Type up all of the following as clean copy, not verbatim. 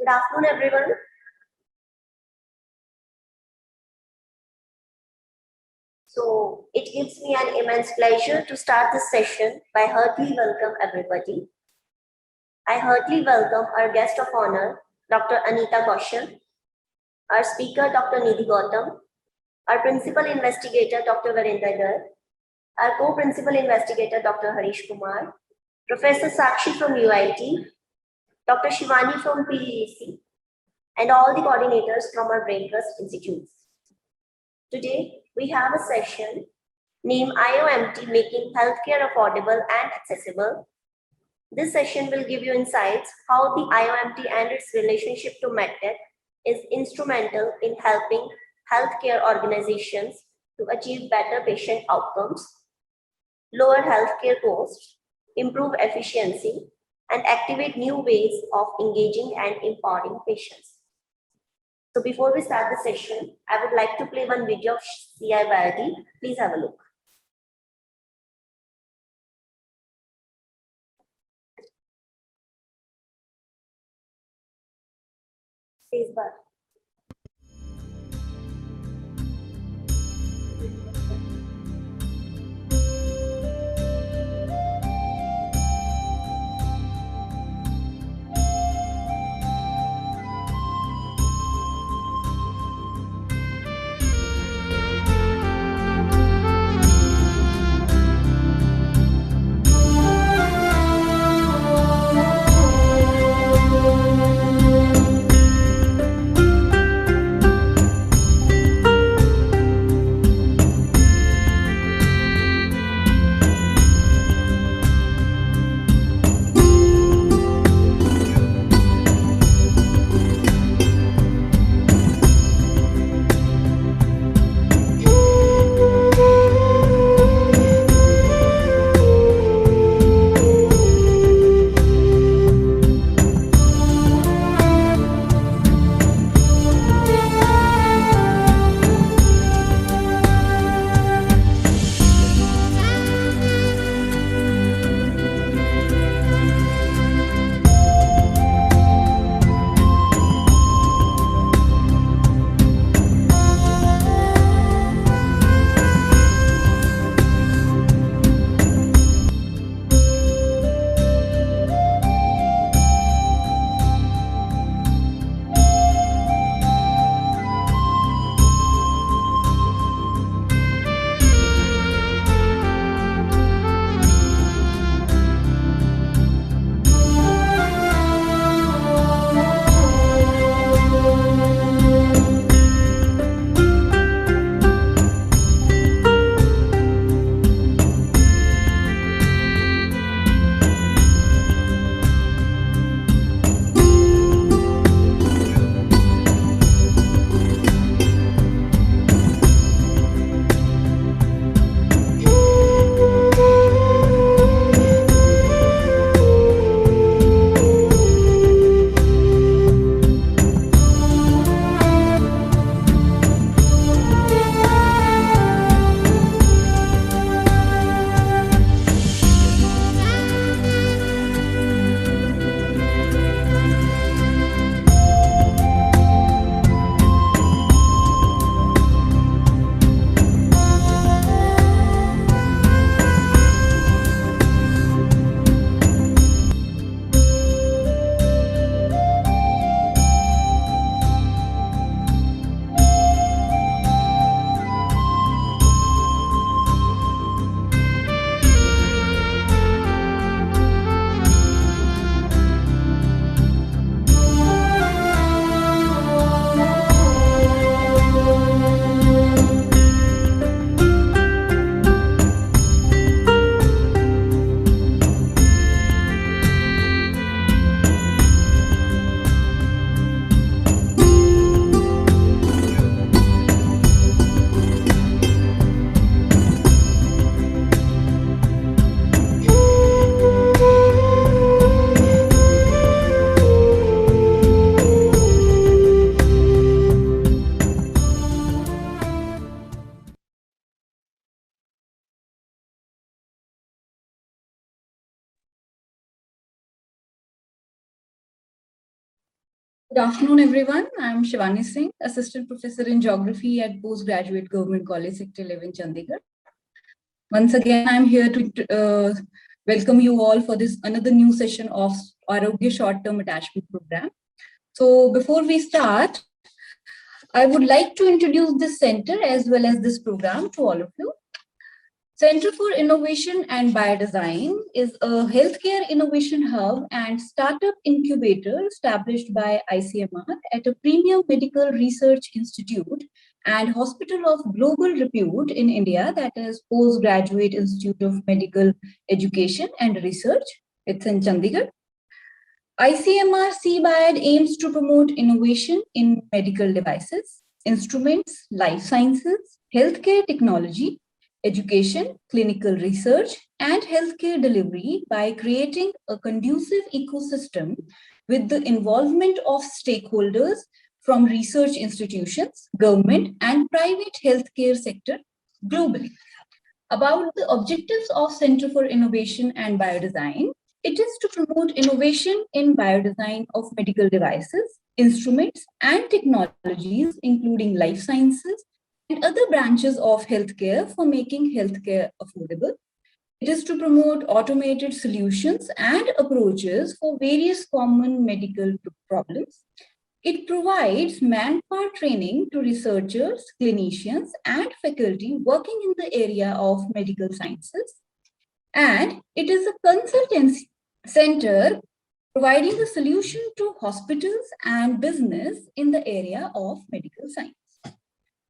Good afternoon, everyone. So it gives me an immense pleasure to start this session by heartily welcome everybody. I heartily welcome our guest of honor, Dr. Anita Kaushal, our speaker, Dr. Nidhi Gautam, our principal investigator, Dr. Virendra, our co-principal investigator, Dr. Harish Kumar, Professor Sakshi from UIT, Dr. Shivani from PEC, and all the coordinators from our Brain Trust Institutes. Today, we have a session named IoMT, Making Healthcare Affordable and Accessible. This session will give you insights how the IoMT and its relationship to MedTech is instrumental in helping healthcare organizations to achieve better patient outcomes, lower healthcare costs, improve efficiency, and activate new ways of engaging and empowering patients. So before we start the session, I would like to play one video of CIBioD. Please have a look. Spacebar. Good afternoon, everyone. I'm Shivani Singh, Assistant Professor in Geography at Postgraduate Government College, Sector 11, Chandigarh. Once again, I'm here to welcome you all for this another new session of Arogaya Short-Term Attachment Program. So before we start, I would like to introduce this center as well as this program to all of you. Center for Innovation and Biodesign is a healthcare innovation hub and startup incubator established by ICMR at a premium medical research institute and hospital of global repute in India, that is Postgraduate Institute of Medical Education and Research. It's in Chandigarh. ICMR CIBioD aims to promote innovation in medical devices, instruments, life sciences, healthcare technology, education, clinical research, and healthcare delivery by creating a conducive ecosystem with the involvement of stakeholders from research institutions, government, and private healthcare sector globally. About the objectives of Center for Innovation and Biodesign, it is to promote innovation in biodesign of medical devices, instruments, and technologies, including life sciences, and other branches of healthcare for making healthcare affordable. It is to promote automated solutions and approaches for various common medical problems. It provides manpower training to researchers, clinicians, and faculty working in the area of medical sciences. And it is a consultancy center providing a solution to hospitals and business in the area of medical science.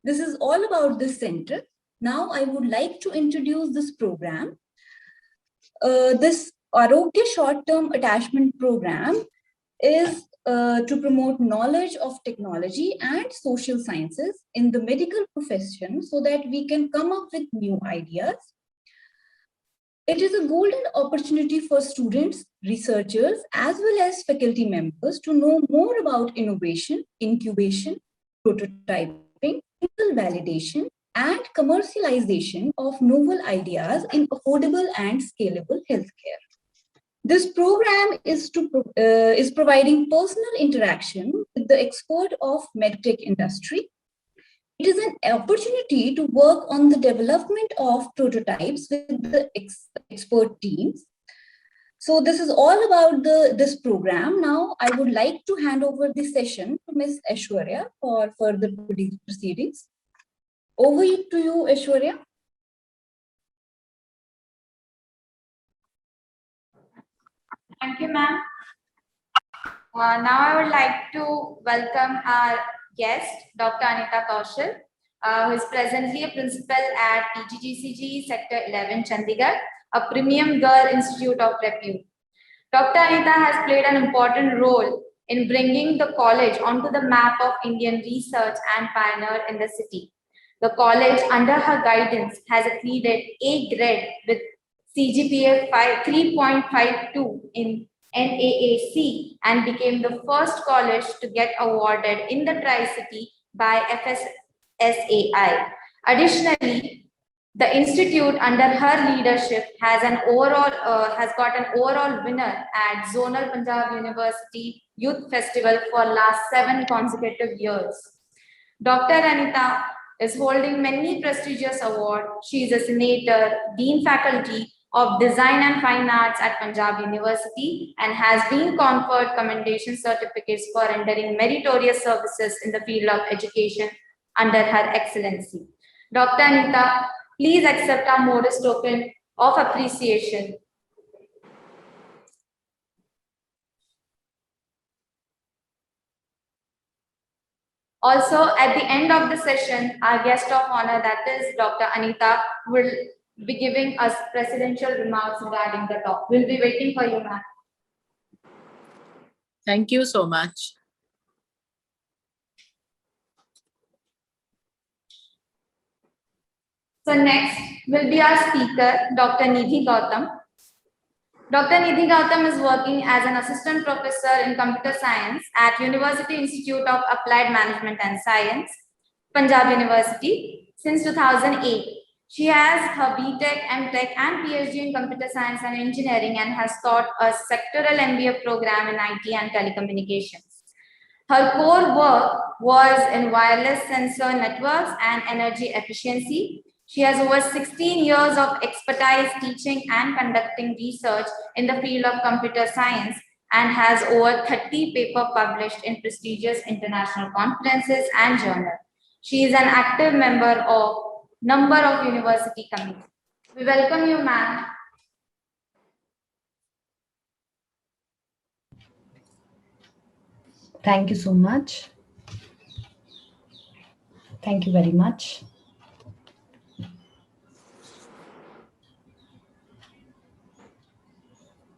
This is all about this center. Now I would like to introduce this program. This Arogaya Short-Term Attachment Program is to promote knowledge of technology and social sciences in the medical profession so that we can come up with new ideas. It is a golden opportunity for students, researchers, as well as faculty members to know more about innovation, incubation, prototyping, validation, and commercialization of novel ideas in affordable and scalable healthcare. This program is providing personal interaction with the expert of medtech industry. It is an opportunity to work on the development of prototypes with the expert teams. So this is all about this program. Now I would like to hand over the session to Ms. Aishwarya for further proceedings. Over to you, Aishwarya. Thank you, ma'am. Now I would like to welcome our guest, Dr. Anita Kaushal, who is presently a principal at PGGCG Sector 11, Chandigarh, a premium girl institute of repute. Dr. Anita has played an important role in bringing the college onto the map of Indian research and pioneer in the city. The college, under her guidance, has exceeded A grade with CGPA 3.52 in NAAC and became the first college to get awarded in the Tri-City by FSSAI. Additionally, the institute under her leadership has got an overall winner at Zonal Panjab University Youth Festival for last 7 consecutive years. Dr. Anita is holding many prestigious awards. She is a senator, dean faculty of Design and Fine Arts at Panjab University and has been conferred commendation certificates for rendering meritorious services in the field of education under her excellency. Dr. Anita, please accept our modest token of appreciation. Also, at the end of the session, our guest of honor, that is Dr. Anita, will be giving us presidential remarks regarding the talk. We'll be waiting for you, ma'am. Thank you so much. So next will be our speaker, Dr. Nidhi Gautam. Dr. Nidhi Gautam is working as an assistant professor in computer science at University Institute of Applied Management and Science, Panjab University, since 2008. She has her BTech, MTech, and PhD in computer science and engineering and has taught a sectoral MBA program in IT and telecommunications. Her core work was in wireless sensor networks and energy efficiency. She has over 16 years of expertise teaching and conducting research in the field of computer science and has over 30 papers published in prestigious international conferences and journals. She is an active member of number of university committees. We welcome you, ma'am. Thank you so much. Thank you very much.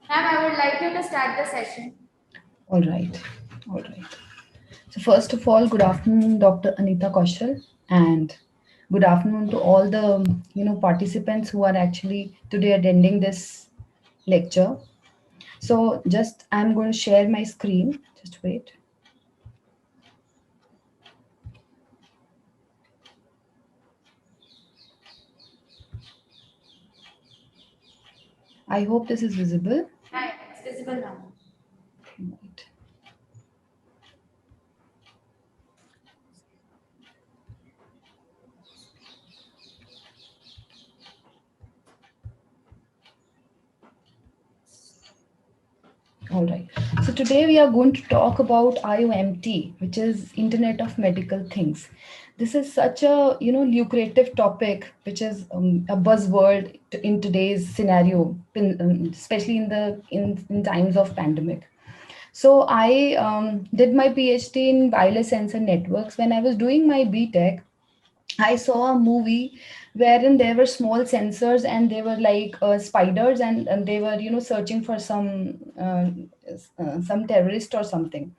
Ma'am, I would like you to start the session. All right. All right. So first of all, good afternoon, Dr. Anita Kaushal, and good afternoon to all the participants who are actually today attending this lecture. So just I'm going to share my screen. Just wait. I hope this is visible. Hi, it's visible now. Right. All right. So today we are going to talk about IoMT, which is Internet of Medical Things. This is such a lucrative topic, which is a buzzword in today's scenario, especially in times of pandemic. So I did my PhD in wireless sensor networks. When I was doing my BTech, I saw a movie wherein there were small sensors and they were like spiders, and they were searching for some terrorist or something.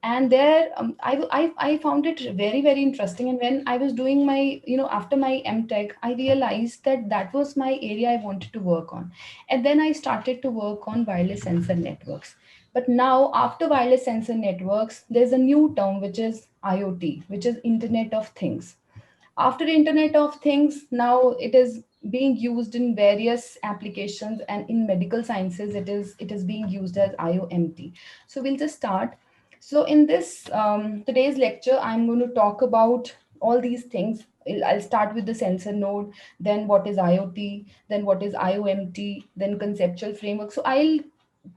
And there I found it very, very interesting. And when I was doing my after my MTech, I realized that that was my area I wanted to work on. And then I started to work on wireless sensor networks. But now after wireless sensor networks, there's a new term, which is IoT, which is Internet of Things. After Internet of Things, now it is being used in various applications, and in medical sciences it is being used as IoMT. So we'll just start. So in this today's lecture, I'm going to talk about all these things. I'll start with the sensor node, then what is IoT, then what is IoMT, then conceptual framework. So I'll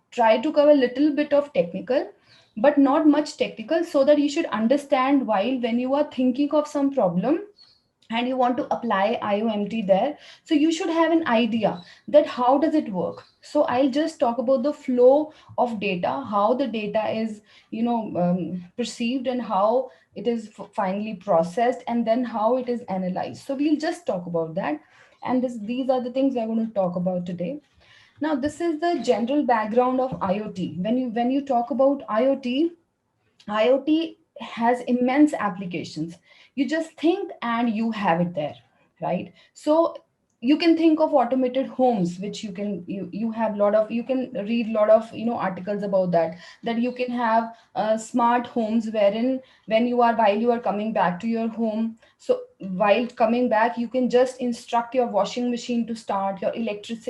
try to cover a little bit of technical, but not much technical, so that you should understand while when you are thinking of some problem and you want to apply IoMT there. So you should have an idea that how does it work. So I'll just talk about the flow of data, how the data is, perceived, and how it is finally processed, and then how it is analyzed. So we'll just talk about that. And these are the things we're going to talk about today. Now, this is the general background of IoT. When you talk about IoT has immense applications. You just think and you have it there, right? So you can think of automated homes, which you have a lot of, you can read a lot of articles about that you can have smart homes, wherein while you are coming back to your home, so while coming back you can just instruct your washing machine to start, your electric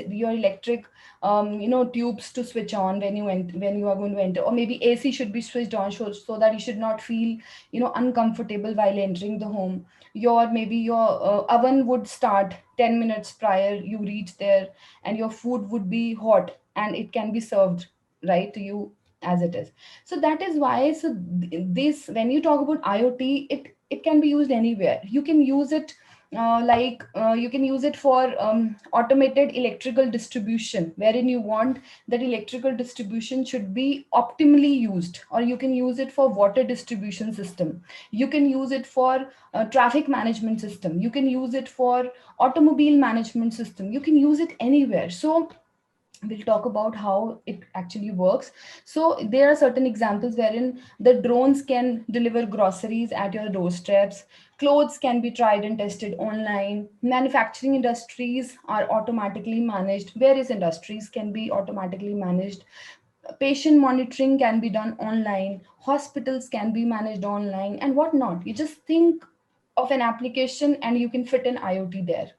tubes to switch on when you are going to enter, or maybe AC should be switched on, so that you should not feel uncomfortable while entering the home. Your oven would start 10 minutes prior you reach there, and your food would be hot and it can be served right to you as it is. So that is why, this, when you talk about IoT, it can be used anywhere. You can use it you can use it for automated electrical distribution, wherein you want that electrical distribution should be optimally used, or you can use it for water distribution system. You can use it for traffic management system. You can use it for automobile management system. You can use it anywhere. So we'll talk about how it actually works. So there are certain examples wherein the drones can deliver groceries at your doorsteps. Clothes can be tried and tested online. Manufacturing industries are automatically managed. Various industries can be automatically managed. Patient monitoring can be done online. Hospitals can be managed online, and whatnot. You just think of an application and you can fit an IoT there.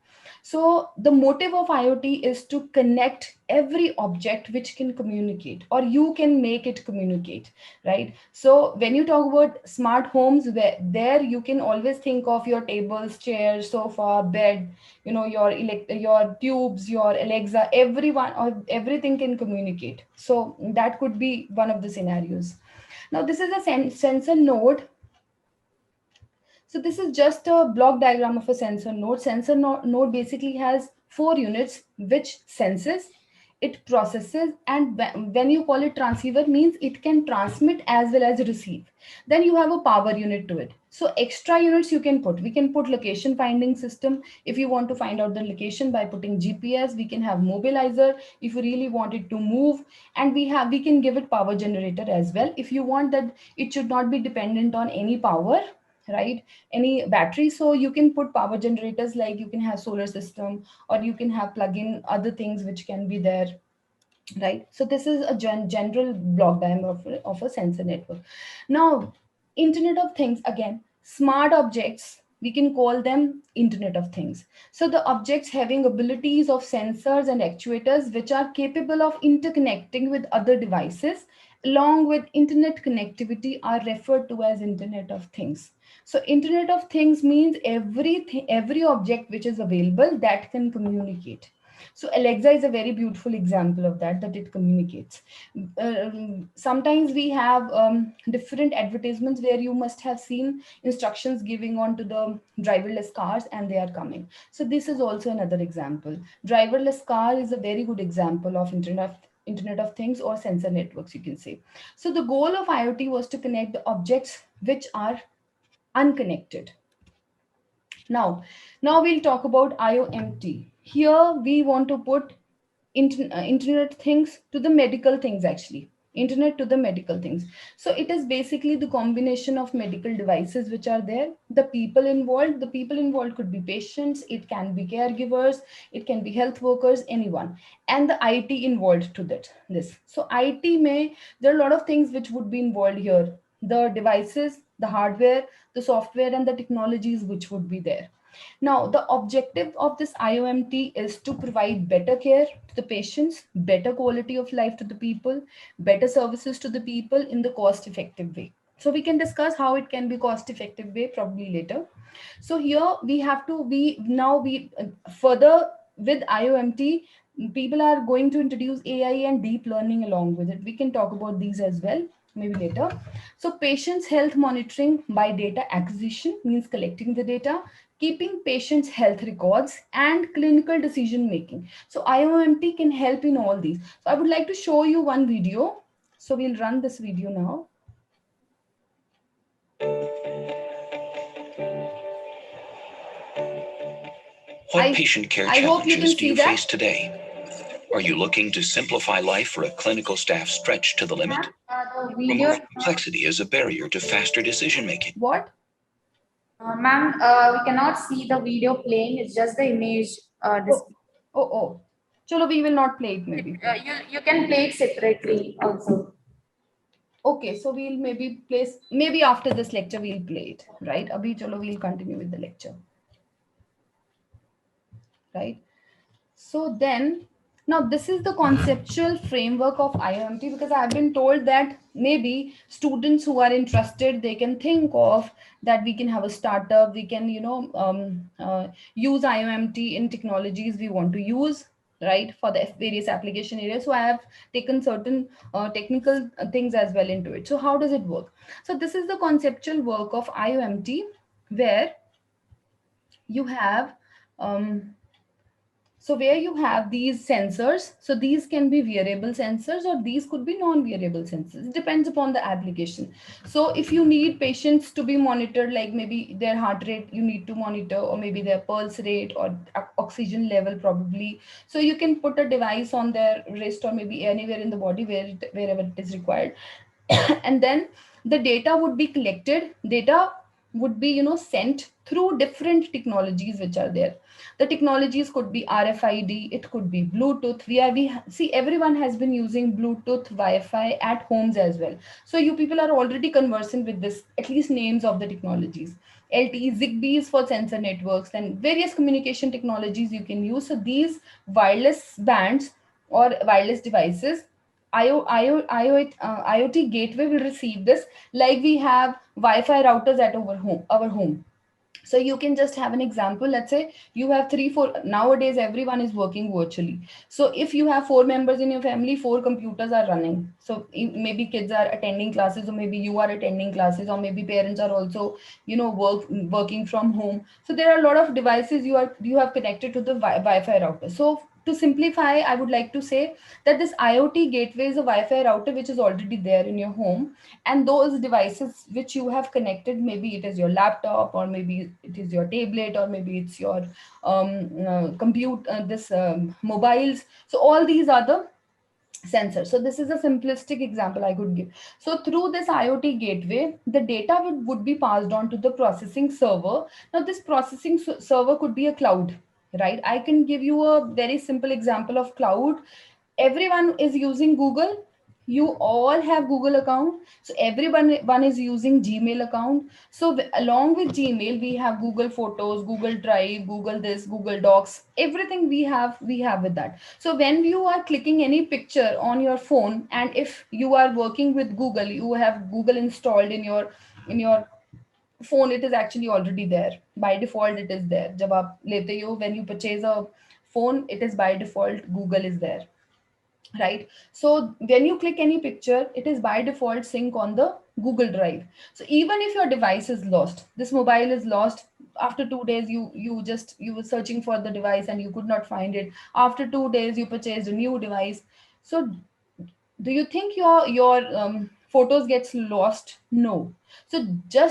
So the motive of IoT is to connect every object which can communicate, or you can make it communicate, right? So when you talk about smart homes, there you can always think of your tables, chairs, sofa, bed, your tubes, your Alexa, everyone or everything can communicate. So that could be one of the scenarios. Now this is a sensor node. So this is just a block diagram of a sensor node. Sensor node basically has 4 units which senses, it processes, and when you call it transceiver means it can transmit as well as receive. Then you have a power unit to it. So extra units you can put. We can put location finding system if you want to find out the location by putting GPS. We can have mobilizer if you really want it to move, and we can give it power generator as well if you want that it should not be dependent on any power, right, any battery. So you can put power generators, like you can have solar system, or you can have plug-in other things which can be there, right? So this is a general block diagram of a sensor network. Now Internet of Things, again, smart objects, we can call them Internet of Things. So the objects having abilities of sensors and actuators which are capable of interconnecting with other devices along with internet connectivity are referred to as Internet of Things. So Internet of Things means every object which is available that can communicate. So Alexa is a very beautiful example of that it communicates. Sometimes we have different advertisements where you must have seen instructions giving on to the driverless cars and they are coming. So this is also another example. Driverless car is a very good example of Internet of Things or sensor networks, you can say. So the goal of IoT was to connect the objects which are unconnected. Now we'll talk about IoMT. Here we want to put Internet things to the medical things, actually. Internet to the medical things. So it is basically the combination of medical devices which are there. The people involved could be patients, it can be caregivers, it can be health workers, anyone. And the IT involved to this. So IT there are a lot of things which would be involved here. The devices, the hardware, the software, and the technologies which would be there. Now, the objective of this IoMT is to provide better care to the patients, better quality of life to the people, better services to the people in the cost-effective way. So we can discuss how it can be cost-effective way probably later. So here we have to further with IoMT, people are going to introduce AI and deep learning along with it. We can talk about these as well, maybe later. So patients' health monitoring by data acquisition means collecting the data, keeping patients' health records, and clinical decision making. So IoMT can help in all these. So I would like to show you one video. So we'll run this video now. What patient care challenges do you face today? Are you looking to simplify life for a clinical staff stretched to the limit? Remove complexity as a barrier to faster decision making. What? Ma'am, we cannot see the video playing. It's just the image display. Oh. Chalo, we will not play it maybe. You can play it separately also. Okay, so we'll maybe after this lecture we'll play it, right? Abhi chalo, we'll continue with the lecture. Right? So then, now this is the conceptual framework of IoMT, because I've been told that maybe students who are interested, they can think of that we can have a startup, we can, use IoMT in technologies we want to use, right, for the various application areas. So I have taken certain technical things as well into it. So how does it work? So this is the conceptual work of IoMT, where you have where you have these sensors. So these can be wearable sensors or these could be non-wearable sensors. It depends upon the application. So if you need patients to be monitored, like maybe their heart rate you need to monitor, or maybe their pulse rate or oxygen level probably. So you can put a device on their wrist or maybe anywhere in the body wherever it is required. And then the data would be collected. Data would be, sent through different technologies which are there. The technologies could be RFID, it could be Bluetooth. We see everyone has been using Bluetooth, Wi-Fi at homes as well. So you people are already conversant with this, at least names of the technologies. LTE, Zigbee is for sensor networks, and various communication technologies you can use. So these wireless bands or wireless devices, IoT gateway will receive this, like we have Wi-Fi routers at our home. So you can just have an example. Let's say you have 3 4, nowadays everyone is working virtually. So if you have 4 members in your family, 4 computers are running. So maybe kids are attending classes, or maybe you are attending classes, or maybe parents are also working from home. So there are a lot of devices you have connected to the Wi-Fi router. So to simplify, I would like to say that this IoT gateway is a Wi-Fi router which is already there in your home, and those devices which you have connected, maybe it is your laptop, or maybe it is your tablet, or maybe it's your mobiles. So all these are the sensors. So this is a simplistic example I could give. So through this IoT gateway, the data would be passed on to the processing server. Now this processing server could be a cloud, right? I can give you a very simple example of cloud. Everyone is using Google. You all have Google account. So everyone is using Gmail account. So along with Gmail, we have Google Photos, Google Drive, Google this, Google Docs, everything we have with that. So when you are clicking any picture on your phone, and if you are working with Google, you have Google installed in your phone, it is actually already there. By default, it is there. जब आप लेते हो, when you purchase a phone, it is by default, Google is there, right? So when you click any picture, it is by default sync on the Google Drive. So even if your device is lost, this mobile is lost, after 2 days you were searching for the device and you could not find it. After 2 days you purchased a new device. So do you think your photos gets lost? No. So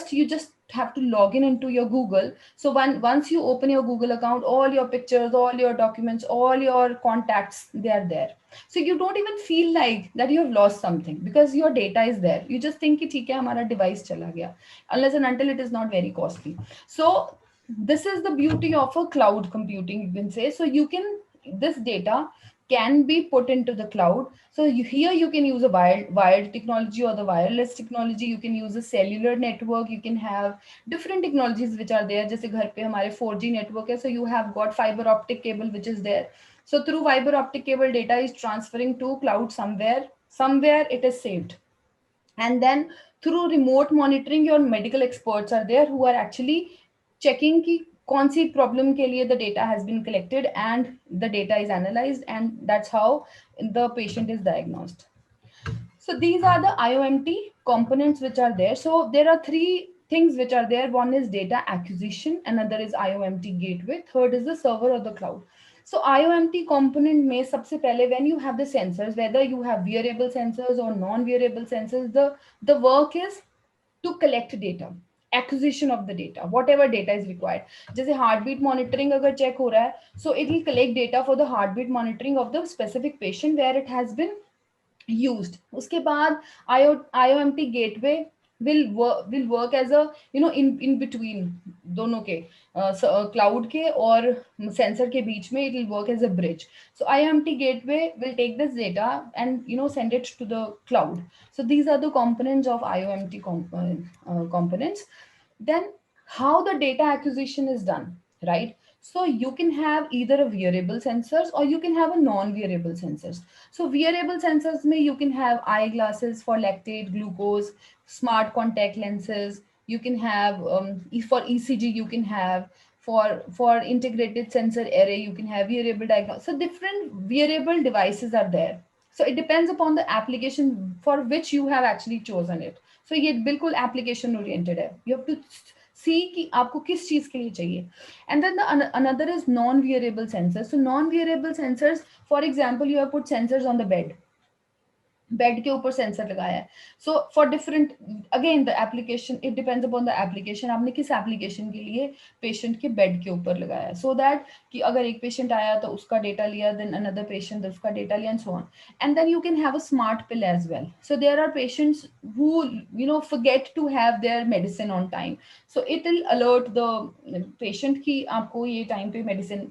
you just have to log into your Google. So once you open your Google account, all your pictures, all your documents, all your contacts, they are there. So you don't even feel like that you have lost something, because your data is there. You just think कि ठीक है हमारा device चला गया, unless and until it is not very costly. So this is the beauty of a cloud computing, you can say. So this data can be put into the cloud. So here you can use a wired technology or the wireless technology. You can use a cellular network. You can have different technologies which are there. जैसे घर पे हमारे 4G network है, so you have got fiber optic cable which is there. So through fiber optic cable, data is transferring to cloud somewhere. Somewhere it is saved. And then through remote monitoring, your medical experts are there who are actually checking ki kaun si problem ke liye the data has been collected, and the data is analyzed, and that's how the patient is diagnosed. So these are the IoMT components which are there. So there are 3 things which are there. One is data acquisition, another is IoMT gateway, third is the server or the cloud. So IoMT component में सबसे पहले, when you have the sensors, whether you have wearable sensors or non-wearable sensors, the work is to collect data, acquisition of the data, whatever data is required. जैसे heartbeat monitoring अगर check हो रहा है, so it will collect data for the heartbeat monitoring of the specific patient where it has been used. उसके बाद IoMT gateway will work as a in between दोनों के cloud के और sensor के बीच में, it will work as a bridge. So IoMT gateway will take this data and send it to the cloud. So these are the components of IoMT components. Then how the data acquisition is done, right? So you can have either a wearable sensors or you can have a non-wearable sensors. So wearable sensors may you can have eyeglasses for lactate, glucose, smart contact lenses. You can have for ECG, you can have for integrated sensor array, you can have wearable diagnosis. So different wearable devices are there. So it depends upon the application for which you have actually chosen it. So ये बिल्कुल application oriented है. You have to see कि आपको किस चीज के लिए चाहिए. And then another is non-wearable sensors. So non-wearable sensors, for example, you have put sensors on the bed. Bed के ऊपर सेंसर लगाया है. So for different, again the application, it depends upon the application. आपने किस application के लिए patient के bed के ऊपर लगाया है, सो दैट कि अगर एक पेशेंट आया तो उसका डेटा लिया, देन अनदर पेशेंट उसका डेटा लिया, and so on. And then you can have a smart pill as well. So there are patients who forget to have their medicine on time, so it will alert the patient कि आपको ये time पे medicine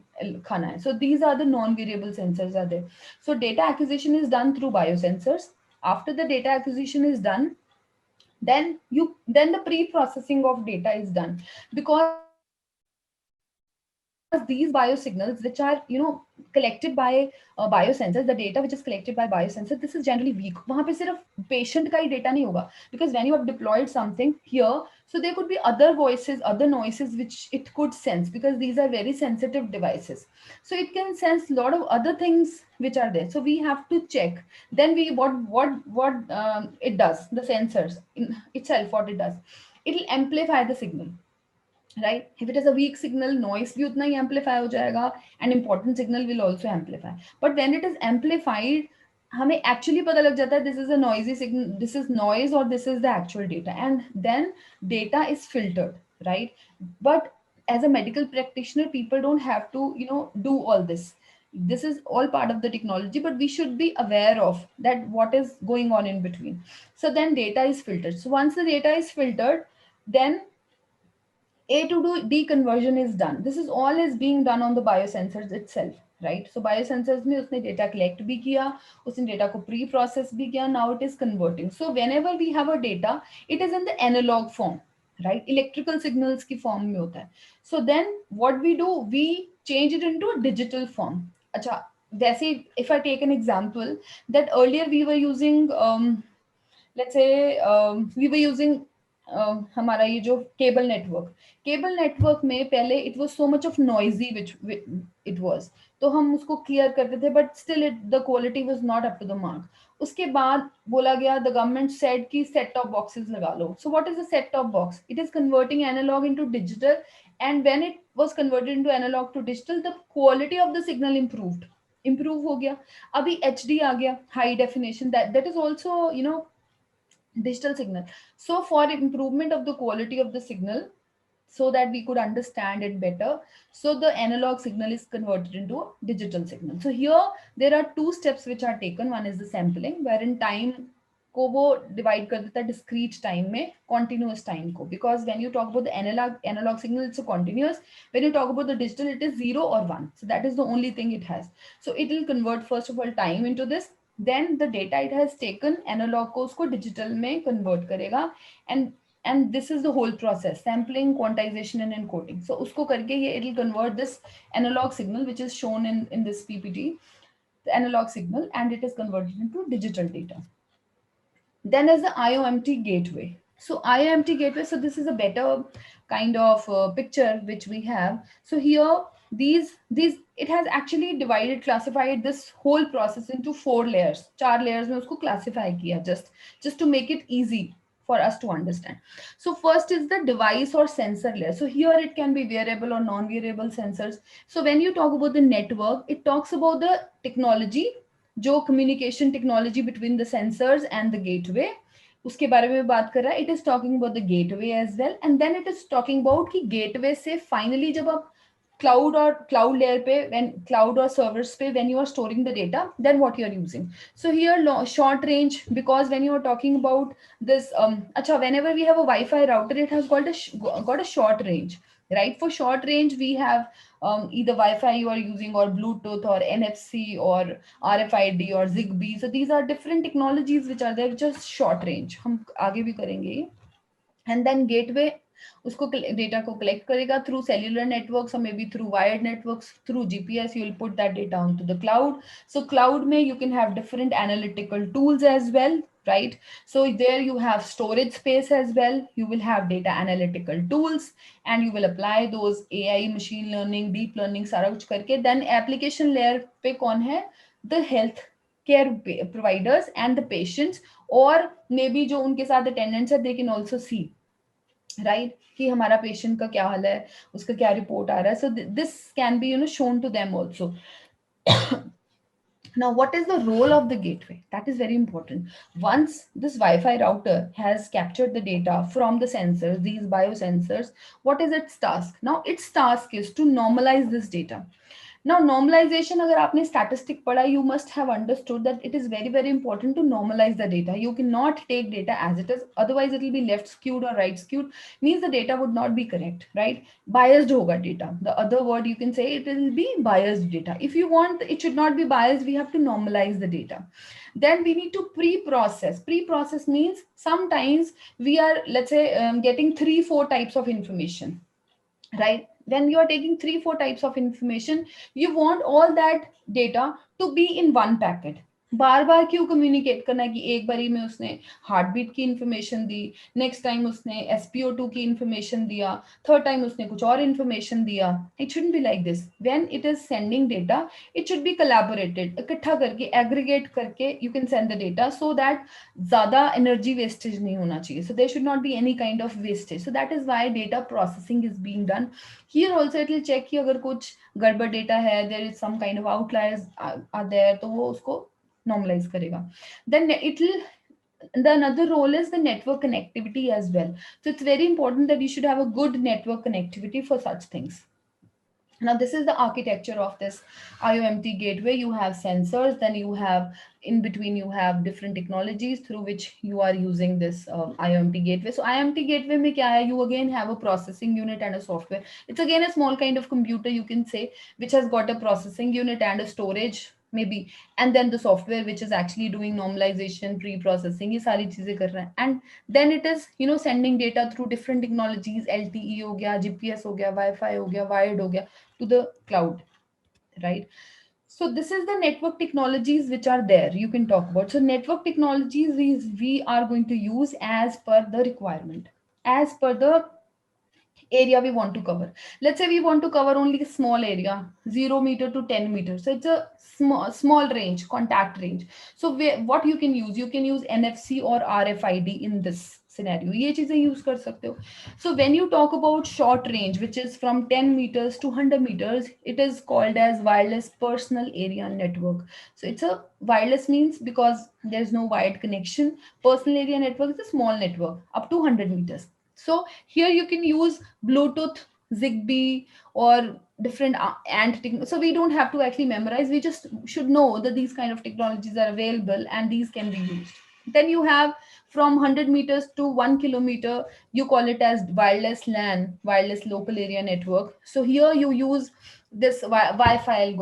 खाना है. So these are the non-variable sensors are there. So data acquisition is done through biosensors. After the data acquisition is done, then the pre-processing of data is done, because these biosignals which are collected by biosensors, the data which is collected by biosensors, this is generally weak. वहाँ पे सिर्फ patient का ही data नहीं होगा, because when you have deployed something here, so there could be other voices, other noises which it could sense, because these are very sensitive devices. So it can sense a lot of other things which are there. So we have to check. Then we what it does, the sensors in itself, what it does, it will amplify the signal. Right? If it is a weak signal, noise भी उतना ही amplify हो जाएगा, and important signal will also amplify. But when it is amplified, हमें actually पता लग जाता है this is a noisy signal, this is noise, or this is the actual data, and then data is filtered, right? But as a medical practitioner, people don't have to do all this. This is all part of the technology, but we should be aware of that what is going on in between. So then data is filtered. So once the data is filtered, then A to D conversion is done. This is all is being done on the biosensors itself, right? So biosensors में उसने data collect भी किया, उसने data को pre-process भी किया. Now it is converting. So whenever we have a data, it is in the analog form, right? Electrical signals की form में होता है. So then what we do, we change it into a digital form. अच्छा, वैसे if I take an example, that earlier we were using let's say we were using हमारा ये जो cable network में पहले it was so much of noisy which it was, तो हम उसको क्लियर करते थे, but still the quality was not up to the mark. उसके बाद बोला गया, द गवर्नमेंट सेड कि सेट टॉप बॉक्सेस लगा लो. So what is a set top box? It is converting analog into digital, and when it was converted into analog to digital, the quality of the signal improve हो गया. अभी HD आ गया, high definition, that is also digital signal. So for improvement of the quality of the signal, so that we could understand it better, so the analog signal is converted into a digital signal. So here there are two steps which are taken. One is the sampling, wherein time को वो divide कर देता है discrete time में continuous time को, because when you talk about the analog signal, it's a continuous. When you talk about the digital, it is 0 or 1. So that is the only thing it has. So it will convert first of all time into this, then the data it has taken analog को उसको digital में convert करेगा, and this is the whole process: sampling, quantization, and encoding. So उसको करके ये it will convert this analog signal which is shown in this PPT, the analog signal, and it is converted into digital data. Then is the IoMT gateway. So IoMT gateway, so this is a better kind of picture which we have. So here these it has actually divided, classified this whole process into 4 layers. 4 layers में उसको classify किया, just to make it easy for us to understand. So first is the device or sensor layer. So here it can be variable or non-variable sensors. So when you talk about the network, it talks about the technology, जो communication technology between the sensors and the gateway, उसके बारे में बात कर रहा है. It is talking about the gateway as well, and then it is talking about कि gateway से finally जब आप cloud or cloud layer पे, when cloud or servers पे, when you are storing the data, then what you are using. So here short range, because when you are talking about this अच्छा, whenever we have a Wi-Fi router, it has got a short range, right? For short range we have either Wi-Fi you are using, or Bluetooth, or NFC, or RFID, or Zigbee. So these are different technologies which are there, just short range. हम आगे भी करेंगे. And then gateway उसको data को collect करेगा through cellular networks, or maybe through wired networks, through GPS. You will put that data onto the cloud. So cloud में you can have different analytical tools as well, right? So there you have storage space as well. You will have data analytical tools, and you will apply those AI, machine learning, deep learning, सारा कुछ करके. Then application layer पे कौन है? The health care providers and the patients, or maybe जो उनके साथ attendants है, they can also see, right, कि हमारा patient का क्या हाल है, उसका क्या report आ रहा है. So this can be shown to them also. Now, what is the role of the gateway? That is very important. Once this Wi-Fi router has captured the data from the sensors, these biosensors, what is its task? Now, its task is to normalize this data. Now, normalization, agar aapne statistic pada, you must have understood that it is very, very important to normalize the data. You cannot take data as it is, otherwise it will be left skewed or right skewed, means the data would not be correct, right? Biased hoga data. The other word you can say, it will be biased data. If you want it should not be biased, we have to normalize the data. Then we need to pre-process. Pre-process means sometimes we are, let's say, getting 3-4 types of information, right? When you are taking 3-4 types of information, you want all that data to be in one packet. बार बार क्यों communicate करना है कि एक बारी में उसने heart beat की information दी, next time उसने SpO2 की इंफॉर्मेशन दिया, थर्ड टाइम उसने कुछ और इंफॉर्मेशन दिया. It shouldn't be like this. When it is sending data, it should be collaborated, इकट्ठा करके एग्रीगेट करके you can send the data, so that ज्यादा एनर्जी वेस्टेज नहीं होना चाहिए. So there should not be any kind of wastage. So that is why data processing is being done. Here also it will check कि अगर कुछ गड़बड़ data है, there is some kind of outliers are there, तो वो उसको normalize करेगा. Then it will, the another role is the network connectivity as well. So it's very important that you should have a good network connectivity for such things. Now, this is the architecture of this IoMT gateway. You have sensors, then you have in between, you have different technologies through which you are using this IoMT gateway. So IoMT gateway mein kya hai? You again have a processing unit and a software. It's again a small kind of computer, you can say, which has got a processing unit and a storage maybe, and then the software which is actually doing normalization, pre-processing, ye sari cheeze kar raha hai. And then it is, you know, sending data through different technologies, LTE ho gaya, GPS ho gaya, Wi-Fi ho gaya, wired ho gaya, to the cloud, right? So this is the network technologies which are there you can talk about. So network technologies we are going to use as per the requirement, as per the area we want to cover. Let's say we want to cover only a small area, 0 meter to 10 meters. So it's a small range, contact range. So what you can use NFC or RFID in this scenario. ये चीजें use कर सकते हो. So when you talk about short range, which is from 10 meters to 100 meters, it is called as wireless personal area network. So it's a wireless means because there's no wired connection. Personal area network is a small network up to 100 meters. So here you can use Bluetooth, Zigbee, or different so we don't have to actually memorize. We just should know that these kind of technologies are available and these can be used. Then you have from 100 meters to 1 kilometer, you call it as wireless LAN, wireless local area network. So here you use this Wi-Fi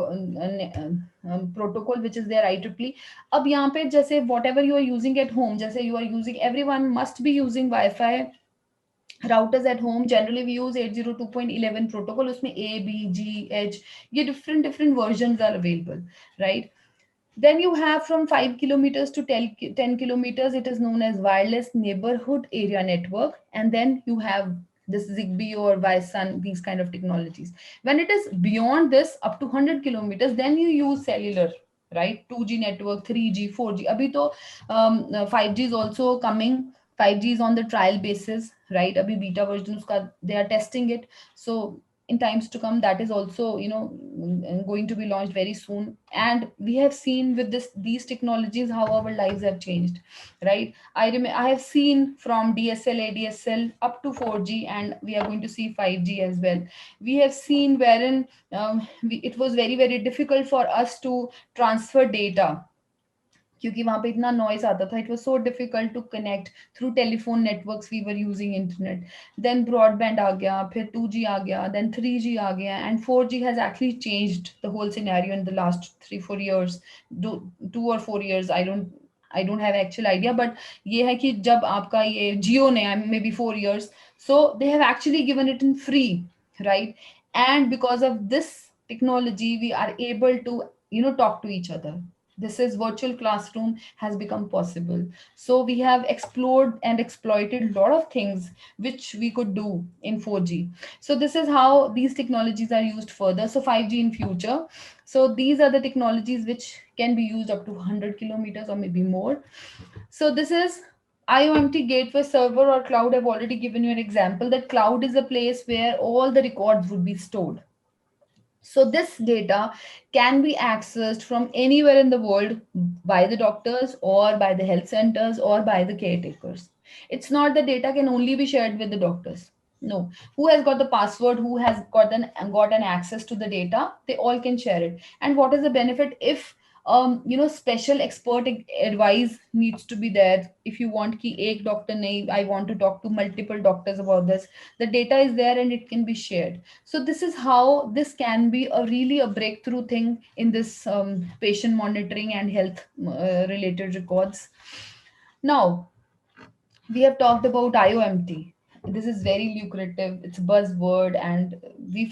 protocol, which is their IEEE. अब यहाँ पे जैसे whatever you are using at home, जैसे you are using, everyone must be using Wi-Fi routers at home. Generally we use 802.11 protocol. उसमें A, B, G, H, ये different versions are available, right? Then you have from 5 kilometers to 10 kilometers, it is known as wireless neighborhood area network. And then you have this Zigbee or Wi-Sun, these kind of technologies. When it is beyond this, up to 100 kilometers, then you use cellular, right? 2G network, 3G, 4G. Abhi to 5G is also coming. 5G is on the trial basis, right? Abhi beta version uska, they are testing it. So in times to come, that is also, you know, going to be launched very soon. And we have seen with these technologies how our lives have changed, right? I have seen from DSL, ADSL up to 4G, and we are going to see 5G as well. We have seen wherein it was very, very difficult for us to transfer data क्योंकि वहां पे इतना noise आता था. It was so difficult to connect through telephone networks. We were using internet. Then broadband आ गया, फिर 2G आ गया, then 3G आ गया, and 4G has actually changed the whole scenario in the last 3-4 years, 2 or 4 years. I don't have actual idea, but ये है कि जब आपका ये Jio ने maybe 4 years, so they have actually given it in free, right? And because of this technology, we are able to, you know, talk to each other. This is virtual classroom has become possible. So we have explored and exploited a lot of things which we could do in 4G. So this is how these technologies are used further. So 5G in future. So these are the technologies which can be used up to 100 kilometers or maybe more. So this is IoMT gateway server or cloud. I've already given you an example that cloud is a place where all the records would be stored. So this data can be accessed from anywhere in the world by the doctors or by the health centers or by the caretakers. It's not the data can only be shared with the doctors. No, who has got the password, who has got an access to the data, they all can share it. And what is the benefit if special expert advice needs to be there? If you want ki ek doctor nahi, I want to talk to multiple doctors about this, the data is there and it can be shared. So this is how this can be a breakthrough thing in this patient monitoring and health related records. Now, we have talked about IoMT. This is very lucrative. It's a buzzword, and we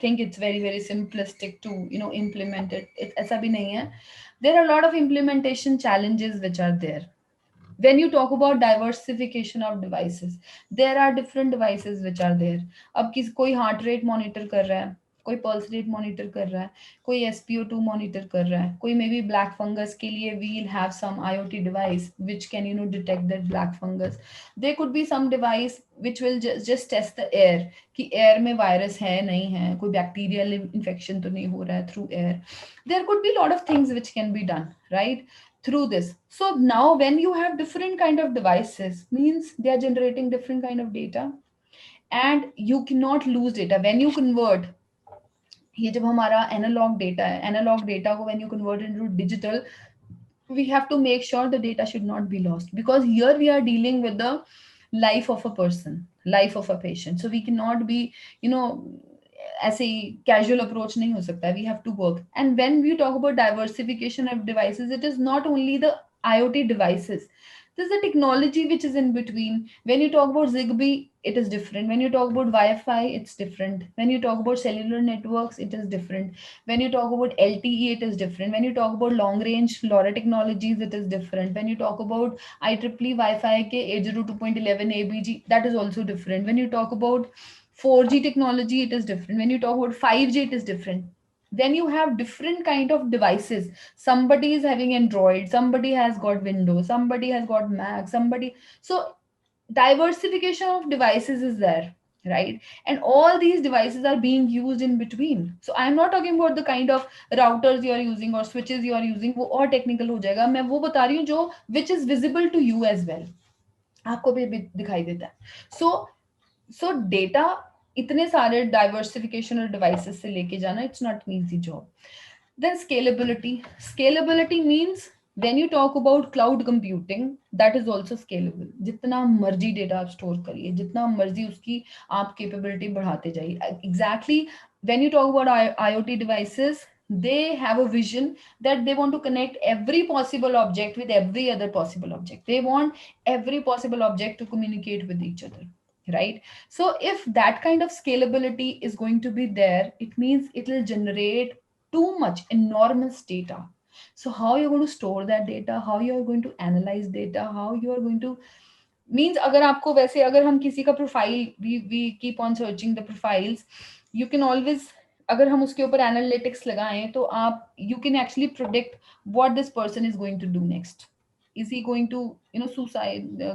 think it's very, very simplistic to implement it. ऐसा भी नहीं है. There are a lot of implementation challenges which are there. When you talk about diversification of devices, there are different devices which are there. अब कोई heart rate monitor कर रहा है, कोई pulse rate monitor कर रहा है, कोई SpO2 monitor कर रहा है, कोई maybe black fungus के लिए we'll have some IoT device which can detect that black fungus. There could be some device which will just test the air कि air में virus है नहीं है, कोई bacterial infection तो नहीं हो रहा है through air. There could be a lot of things which can be done, right, through this. So now when you have different kind of devices, means they are generating different kind of data and you cannot lose data. When you convert, ये जब हमारा analog data है, analog data को when you convert into digital, we have to make sure the data should not be lost, because here we are dealing with the life of a person, life of a patient. So we cannot be, ऐसे casual approach नहीं हो सकता. We have to work. And when we talk about diversification of devices, it is not only the IoT devices. There's a technology which is in between. When you talk about Zigbee, it is different. When you talk about Wi-Fi, it's different. When you talk about cellular networks, it is different. When you talk about LTE, it is different. When you talk about long range LoRa technologies, it is different. When you talk about IEEE Wi-Fi ke 802.11 ABG, that is also different. When you talk about 4G technology, it is different. When you talk about 5G, it is different. Then you have different kind of devices. Somebody is having Android, somebody has got Windows, somebody has got Mac, somebody. So diversification of devices is there, right? And all these devices are being used in between. So I'm not talking about the kind of routers you are using or switches you are using, वो और technical हो जाएगा. मैं वो बता रही हूँ जो which is visible to you as well. आपको भी दिखाई देता है. So data इतने सारे diversification और devices से लेके जाना, it's not an easy job. Then scalability means when you talk about cloud computing, that is also scalable. जितना मर्जी data आप store करिए, जितना मर्जी उसकी आप capability बढ़ाते जाइए. Exactly, when you talk about IoT devices, they have a vision that they want to connect every possible object with every other possible object. They want every possible object to communicate with each other, right? So if that kind of scalability is going to be there, it means it will generate too much enormous data. So how you're going to store that data, how you're going to analyze data, how you're going to means अगर आपको वैसे अगर हम किसी का profile, we keep on searching the profiles, you can always, अगर हम उसके ऊपर analytics लगाएं तो आप you can actually predict what this person is going to do next. Is he going to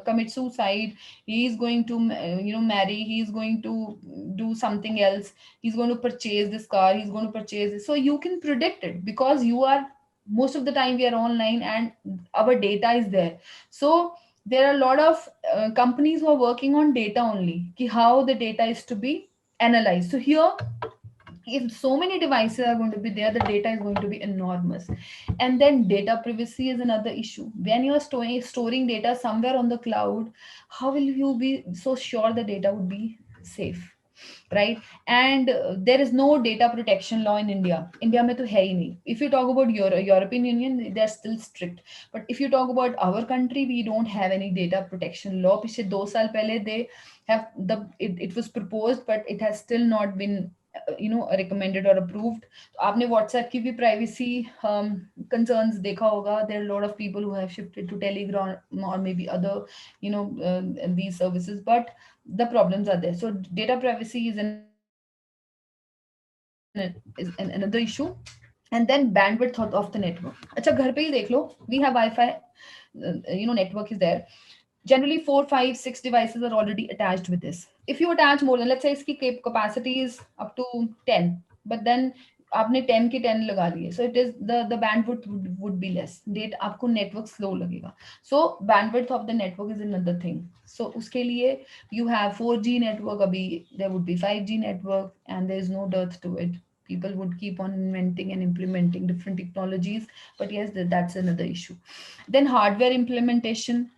commit suicide? He is going to marry, he is going to do something else, he's going to purchase this car, he's going to purchase this. So you can predict it because you are, most of the time we are online and our data is there. So there are a lot of companies who are working on data only, ki how the data is to be analyzed. So here, if so many devices are going to be there, the data is going to be enormous. And then data privacy is another issue. When you are storing data somewhere on the cloud, how will you be so sure the data would be safe, right? And there is no data protection law in India. India mein to hai hi nahi. If you talk about European Union, they're still strict. But if you talk about our country, we don't have any data protection law. Piche 2 saal pehle they have it was proposed, but it has still not been recommended or approved. तो आपने WhatsApp की भी privacy concerns देखा होगा. There are a lot of people who have shifted to Telegram or maybe other these services, but the problems are there. So data privacy is another issue. And then bandwidth of the network. अच्छा घर पे ही देख लो, we have Wi-Fi, network is there. Generally 4, 5, 6 devices are already attached with this. If you attach more than, let's say its capacity is up to 10, but then आपने 10 के 10 लगा लिए, so it is the bandwidth would be less, date आपको network slow लगेगा. So bandwidth of the network is another thing. So उसके लिए you have 4G network, अभी there would be 5G network, and there is no dearth to it. People would keep on inventing and implementing different technologies, but yes, that's another issue. Then hardware implementation,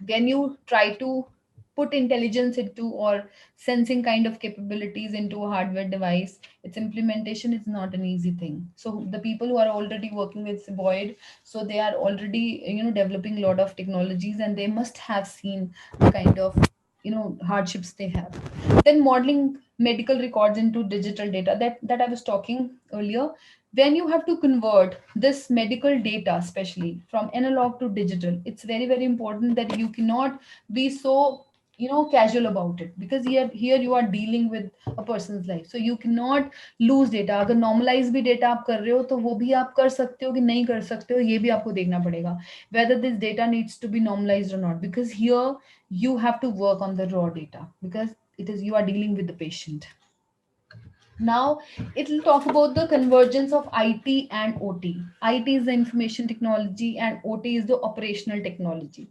when you try to put intelligence into or sensing kind of capabilities into a hardware device, its implementation is not an easy thing. So the people who are already working with CIBioD, so they are already developing a lot of technologies, and they must have seen the kind of hardships they have. Then modeling medical records into digital data, that I was talking earlier. When you have to convert this medical data, especially from analog to digital, it's very, very important that you cannot be so casual about it, because here you are dealing with a person's life, so you cannot lose data. अगर normalize भी data आप कर रहे हो, तो वो भी आप कर सकते हो कि नहीं कर सकते हो, ये भी आपको देखना पड़ेगा, whether this data needs to be normalized or not, because here you have to work on the raw data, because you are dealing with the patient. Now it will talk about the convergence of IT and OT. IT is the information technology and OT is the operational technology.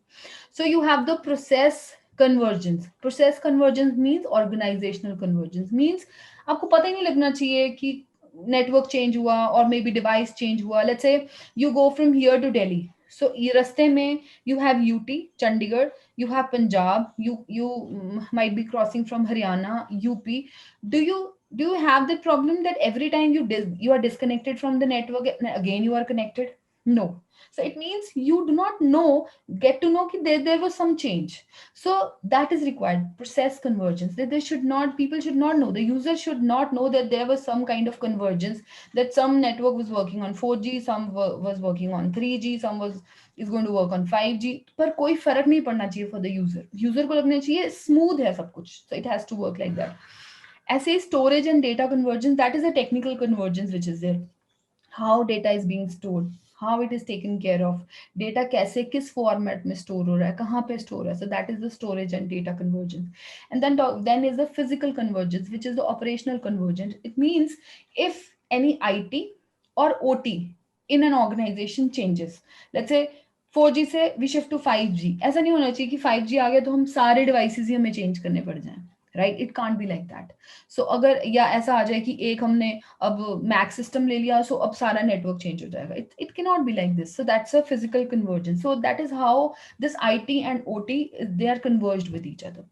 So you have the process convergence. Process convergence means organizational convergence. Means आपको पता ही नहीं लगना चाहिए कि network change हुआ or maybe device change हुआ. Let's say you go from here to Delhi. So ये रास्ते में you have UT, Chandigarh, you have Panjab, you might be crossing from Haryana, UP. Do you have the problem that every time you are disconnected from the network, again you are connected? No. So it means you do not get to know that there was some change. So that is required. Process convergence. That people should not know. The user should not know that there was some kind of convergence, that some network was working on 4G, some was working on 3G, some is going to work on 5G. पर कोई फर्क नहीं पड़ना चाहिए for the user. User को लगना चाहिए smooth है सब कुछ. So it has to work like that. Essay storage and data convergence, that is a technical convergence which is there. How data is being stored, how it is taken care of, data कैसे किस format में store हो रहा है, कहाँ पे store है. So that is the storage and data convergence. And then is the physical convergence, which is the operational convergence. It means if any IT or OT in an organization changes, let's say 4G से we shift to 5G, ऐसा नहीं होना चाहिए कि 5G आ गया तो हम सारे devices ही हमें change करने पड़ जाएं. Right? It can't be like that. So अगर या ऐसा आ जाए कि एक हमने अब Mac system ले लिया, so अब सारा network change हो जाएगा. It cannot be like this. So that's a physical convergence. So that is how this IT and OT, they are converged with each other.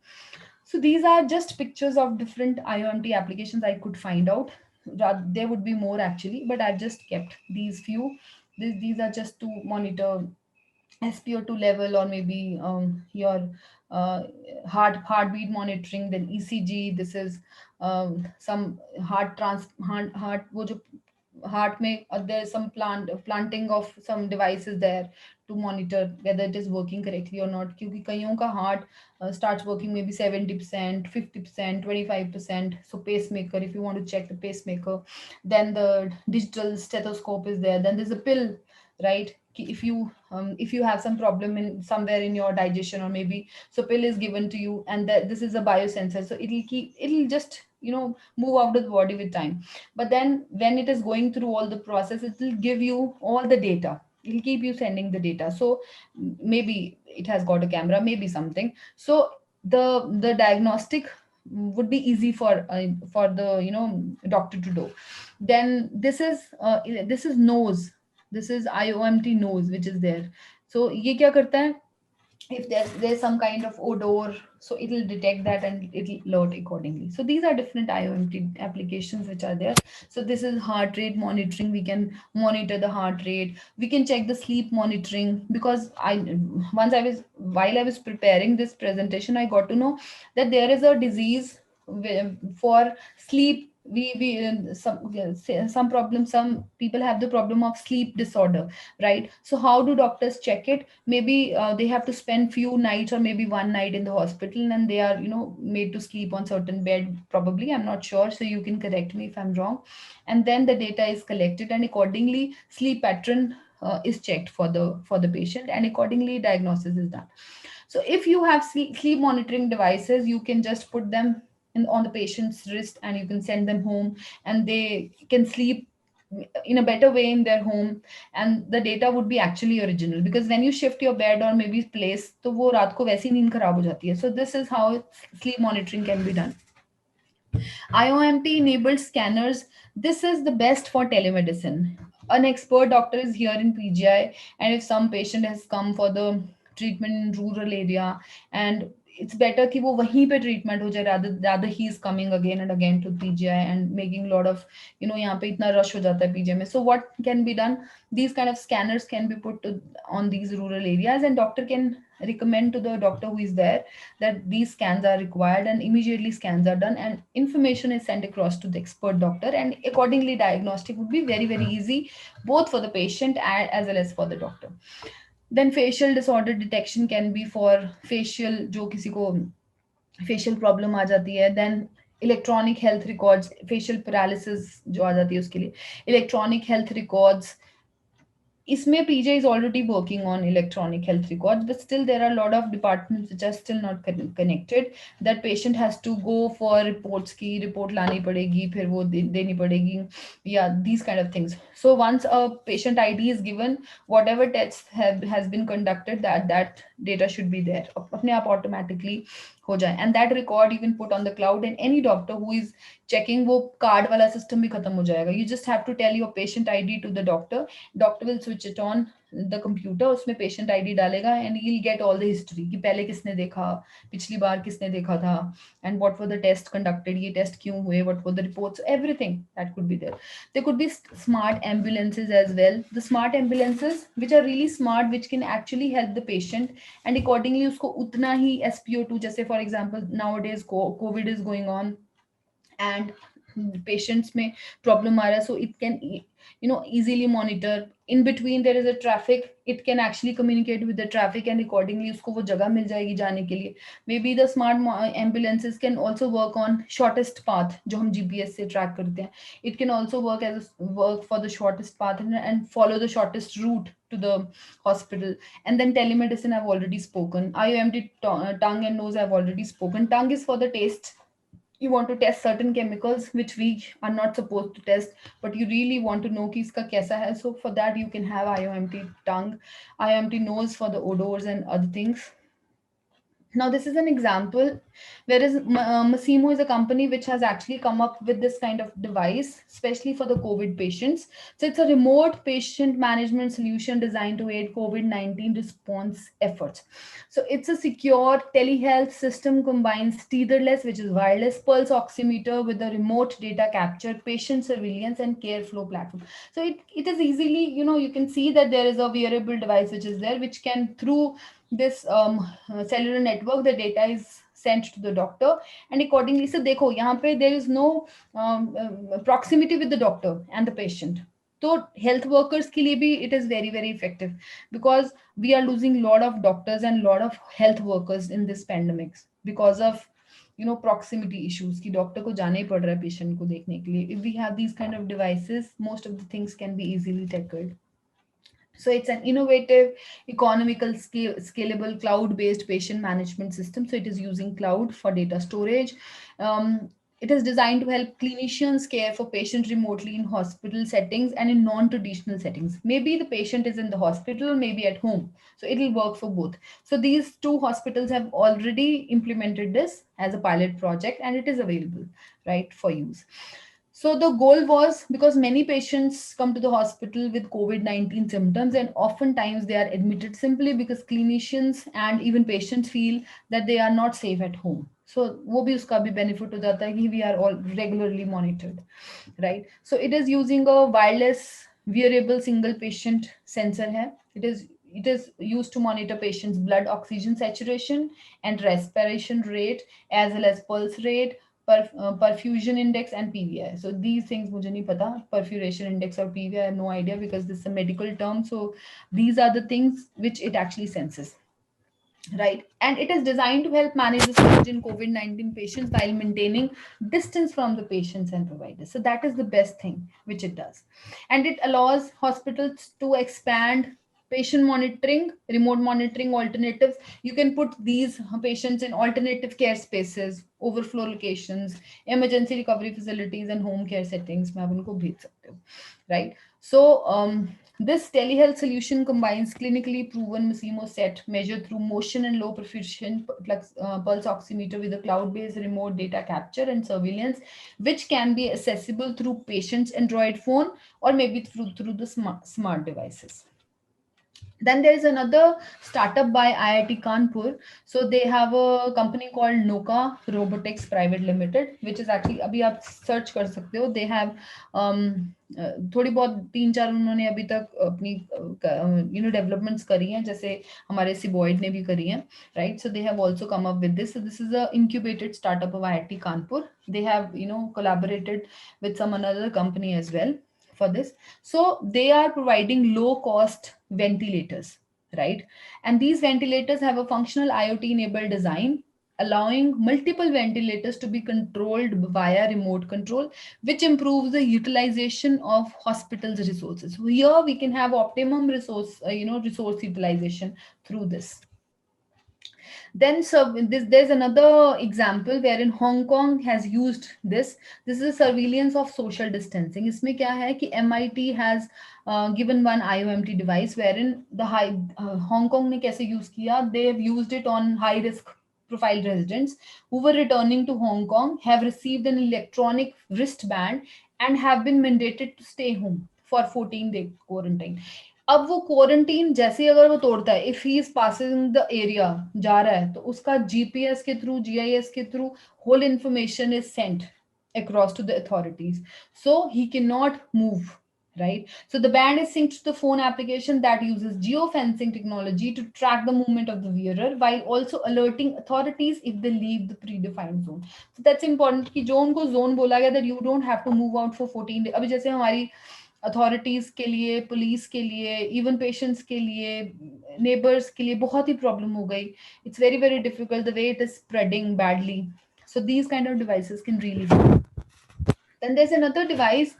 So these are just pictures of different IoMT applications I could find out. There would be more actually, but I've just kept these few. These are just to monitor SpO2 level, or maybe your heartbeat monitoring, then ECG. This is some heart वो जो heart में there's some planting of some devices there to monitor whether it is working correctly or not, क्योंकि कईयों का heart starts working maybe 70%, 50%, 25%. So pacemaker, if you want to check the pacemaker, then the digital stethoscope is there. Then there's a pill, right? If you have some problem in somewhere in your digestion, or maybe so pill is given to you, and this is a biosensor, so it'll just move out of the body with time. But then when it is going through all the process, it will give you all the data. It'll keep you sending the data. So maybe it has got a camera, maybe something. So the diagnostic would be easy for the doctor to do. Then this is nose. This is IoMT nose, which is there. So ये क्या करता है? If there's some kind of odor, so it will detect that and it will alert accordingly. So these are different IoMT applications which are there. So this is heart rate monitoring. We can monitor the heart rate. We can check the sleep monitoring, because while I was preparing this presentation, I got to know that there is a disease for sleep. Some people have the problem of sleep disorder, right? So how do doctors check it? Maybe they have to spend few nights or maybe one night in the hospital, and they are made to sleep on certain bed, probably, I'm not sure, so you can correct me if I'm wrong. And then the data is collected, and accordingly sleep pattern is checked for the patient, and accordingly diagnosis is done. So if you have sleep monitoring devices, you can just put them on the patient's wrist, and you can send them home, and they can sleep in a better way in their home, and the data would be actually original, because when you shift your bed or maybe place, तो वो रात को वैसी नींद खराब हो जाती है. So this is how sleep monitoring can be done. IoMT enabled scanners. This is the best for telemedicine. An expert doctor is here in PGI, and if some patient has come for the treatment in rural area, and it's better कि वो वहीं पे treatment हो जाए, rather he is coming again and again to PGI and making a lot of, यहाँ पे इतना rush हो जाता है PGI में. So what can be done? These kind of scanners can be put on these rural areas, and doctor can recommend to the doctor who is there that these scans are required, and immediately scans are done and information is sent across to the expert doctor, and accordingly diagnostic would be very, very easy, both for the patient and as well as for the doctor. Then facial disorder detection can be for facial, जो किसी को facial problem आ जाती है. Then electronic health records, facial paralysis जो आ जाती है उसके लिए electronic health records. इसमें PJ is already working on electronic health records, but still there are a lot of departments which are still not connected. That patient has to go for reports की report लानी पड़ेगी, फिर वो देनी पड़ेगी, yeah, these kind of things. So once a patient ID is given, whatever tests has been conducted, that data should be there, अपने आप automatically हो जाए, and that record you can put on the cloud, and any doctor who is checking, वो card वाला system भी खत्म हो जाएगा. You just have to tell your patient ID to the doctor will switch it on the computer, उसमें patient ID डालेगा, and he'll get all the history कि पहले किसने देखा, पिछली बार किसने देखा था, and what were the tests conducted, ये test क्यों हुए, what were the reports, everything that could be there. There could be smart ambulances as well. The smart ambulances which are really smart, which can actually help the patient, and accordingly उसको उतना ही SPO2, जैसे for example nowadays COVID is going on and patients में problem आ रहा है, so it can easily monitor. In between there is a traffic, it can actually communicate with the traffic, and accordingly उसको वो जगह मिल जाएगी जाने के लिए. Maybe the smart ambulances can also work on shortest path जो हम GPS से track करते हैं. It can also work for the shortest path and follow the shortest route to the hospital. And then telemedicine I've already spoken. IoMT tongue and nose I've already spoken. Tongue is for the taste. You want to test certain chemicals which we are not supposed to test, but you really want to know कि इसका कैसा है. So for that you can have IoMT tongue, IoMT nose for the odors and other things. Now this is an example, whereas Massimo is a company which has actually come up with this kind of device, especially for the COVID patients. So it's a remote patient management solution designed to aid COVID-19 response efforts. So it's a secure telehealth system, combines tetherless, which is wireless pulse oximeter with the remote data capture, patient surveillance and care flow platform. So it is easily, you can see that there is a wearable device which is there, which can through this cellular network, the data is sent to the doctor, and accordingly, so देखो यहाँ पे there is no proximity with the doctor and the patient. So health workers के लिए भी it is very, very effective, because we are losing lot of doctors and lot of health workers in this pandemics because of proximity issues कि doctor को जाना ही पड़ रहा है patient को देखने के लिए. If we have these kind of devices, most of the things can be easily tackled. So it's an innovative, economical, scalable, cloud-based patient management system. So it is using cloud for data storage. It is designed to help clinicians care for patients remotely in hospital settings and in non-traditional settings. Maybe the patient is in the hospital, maybe at home. So it will work for both. So these two hospitals have already implemented this as a pilot project, and it is available, right, for use. So the goal was, because many patients come to the hospital with COVID-19 symptoms, and oftentimes they are admitted simply because clinicians and even patients feel that they are not safe at home. So वो भी उसका भी benefit हो जाता है कि we are all regularly monitored, right? So it is using a wireless wearable single patient sensor है. It is used to monitor patients' blood oxygen saturation and respiration rate, as well as pulse rate, perfusion index and PVI. So these things मुझे नहीं पता, perfusion index or PVI, I have no idea because this is a medical term. So these are the things which it actually senses, right? And it is designed to help manage the surge in COVID-19 patients while maintaining distance from the patients and providers. So that is the best thing which it does. And it allows hospitals to expand patient monitoring, remote monitoring alternatives. You can put these patients in alternative care spaces, overflow locations, emergency recovery facilities, and home care settings. मैं आप उनको भेज सकते हो, right? So this telehealth solution combines clinically proven Massimo set measured through motion and low perfusion pulse oximeter with a cloud-based remote data capture and surveillance, which can be accessible through patient's Android phone or maybe through the smart devices. Then there is another startup by IIT Kanpur. So they have a company called Noka Robotics Private Limited, which is actually अभी आप search कर सकते हो. They have थोड़ी बहुत 3-4 उन्होंने अभी तक अपनी developments करी हैं, जैसे हमारे CIBioD ने भी करी हैं, right? So they have also come up with this. So this is a incubated startup of IIT Kanpur. They have collaborated with some another company as well for this. So they are providing low cost ventilators, right? And these ventilators have a functional IoT enabled design, allowing multiple ventilators to be controlled via remote control, which improves the utilization of hospitals resources. So here we can have optimum resource utilization through this. Then there's another example wherein Hong Kong has used this. This is surveillance of social distancing. इसमें क्या है कि MIT has given one IoMT device wherein the Hong Kong ने कैसे use किया? They have used it on high risk profile residents who were returning to Hong Kong, have received an electronic wristband and have been mandated to stay home for 14-day quarantine. अब वो quarantine जैसे अगर वो तोड़ता है, if he is passing the area जा रहा है, तो उसका जीपीएस के थ्रू, जीआईएस के through whole information is sent across to the authorities, so he cannot move, right? So the band is synced to the phone application that uses geofencing technology to track the movement of the wearer while also alerting authorities if they leave the predefined zone. So that's important कि जो उनको zone बोला गया that you don't have to move out for 14 days. अभी जैसे हमारी authorities के लिए, पुलिस के लिए, इवन पेशेंट्स के लिए, नेबर्स के लिए बहुत ही प्रॉब्लम हो गई. It's very very difficult the way it is spreading badly. So these kind of devices can really help. Then there's another device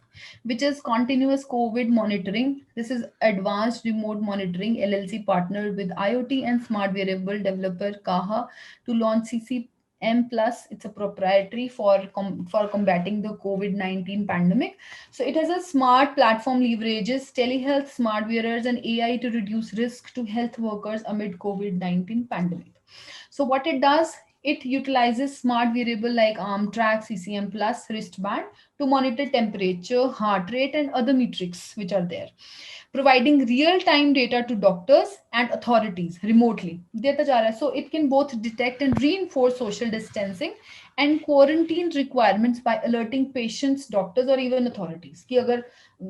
which is continuous COVID monitoring. This is Advanced Remote Monitoring LLC partnered with IoT and smart wearable developer Kaha to launch CCM Plus. It's a proprietary for combating the COVID-19 pandemic. So it has a smart platform leverages telehealth, smart wearers, and AI to reduce risk to health workers amid COVID-19 pandemic. So what it does, it utilizes smart wearable like arm track, CCM Plus wristband to monitor temperature, heart rate, and other metrics which are there, providing real-time data to doctors and authorities remotely. So it can both detect and reinforce social distancing and quarantine requirements by alerting patients, doctors, or even authorities. कि अगर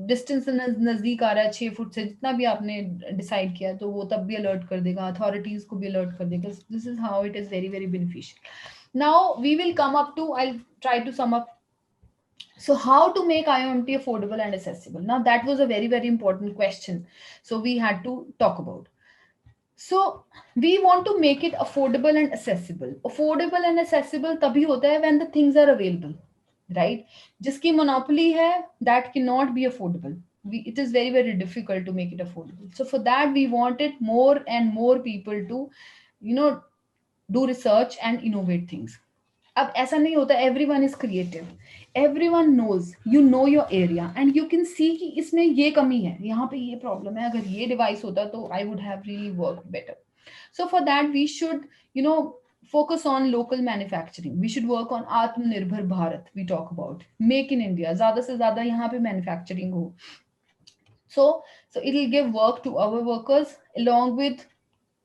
distance नजदीक आ रहा है 6 foot से, जितना भी आपने decide किया, तो वो तब भी alert कर देगा, authorities को भी alert कर देगा. This is how it is very very beneficial. Now we will come up to, I'll try to sum up. So how to make IoMT affordable and accessible? Now that was a very, very important question. So we had to talk about. So we want to make it affordable and accessible. Affordable and accessible tabhi hota hai when the things are available, right? Jiski monopoly hai, that cannot be affordable. It is very, very difficult to make it affordable. So for that, we wanted more and more people to, do research and innovate things. अब ऐसा नहीं होता, everyone is creative, everyone knows, you know your area and you can see कि इसमें ये कमी है, यहाँ पे ये प्रॉब्लम है, अगर ये डिवाइस होता तो I would have really worked better. So for that we should, focus on local manufacturing. We should work on Atmanirbhar Bharat. We talk about make in India, ज़्यादा से ज़्यादा यहाँ पे manufacturing हो. So it will give work to our workers, along with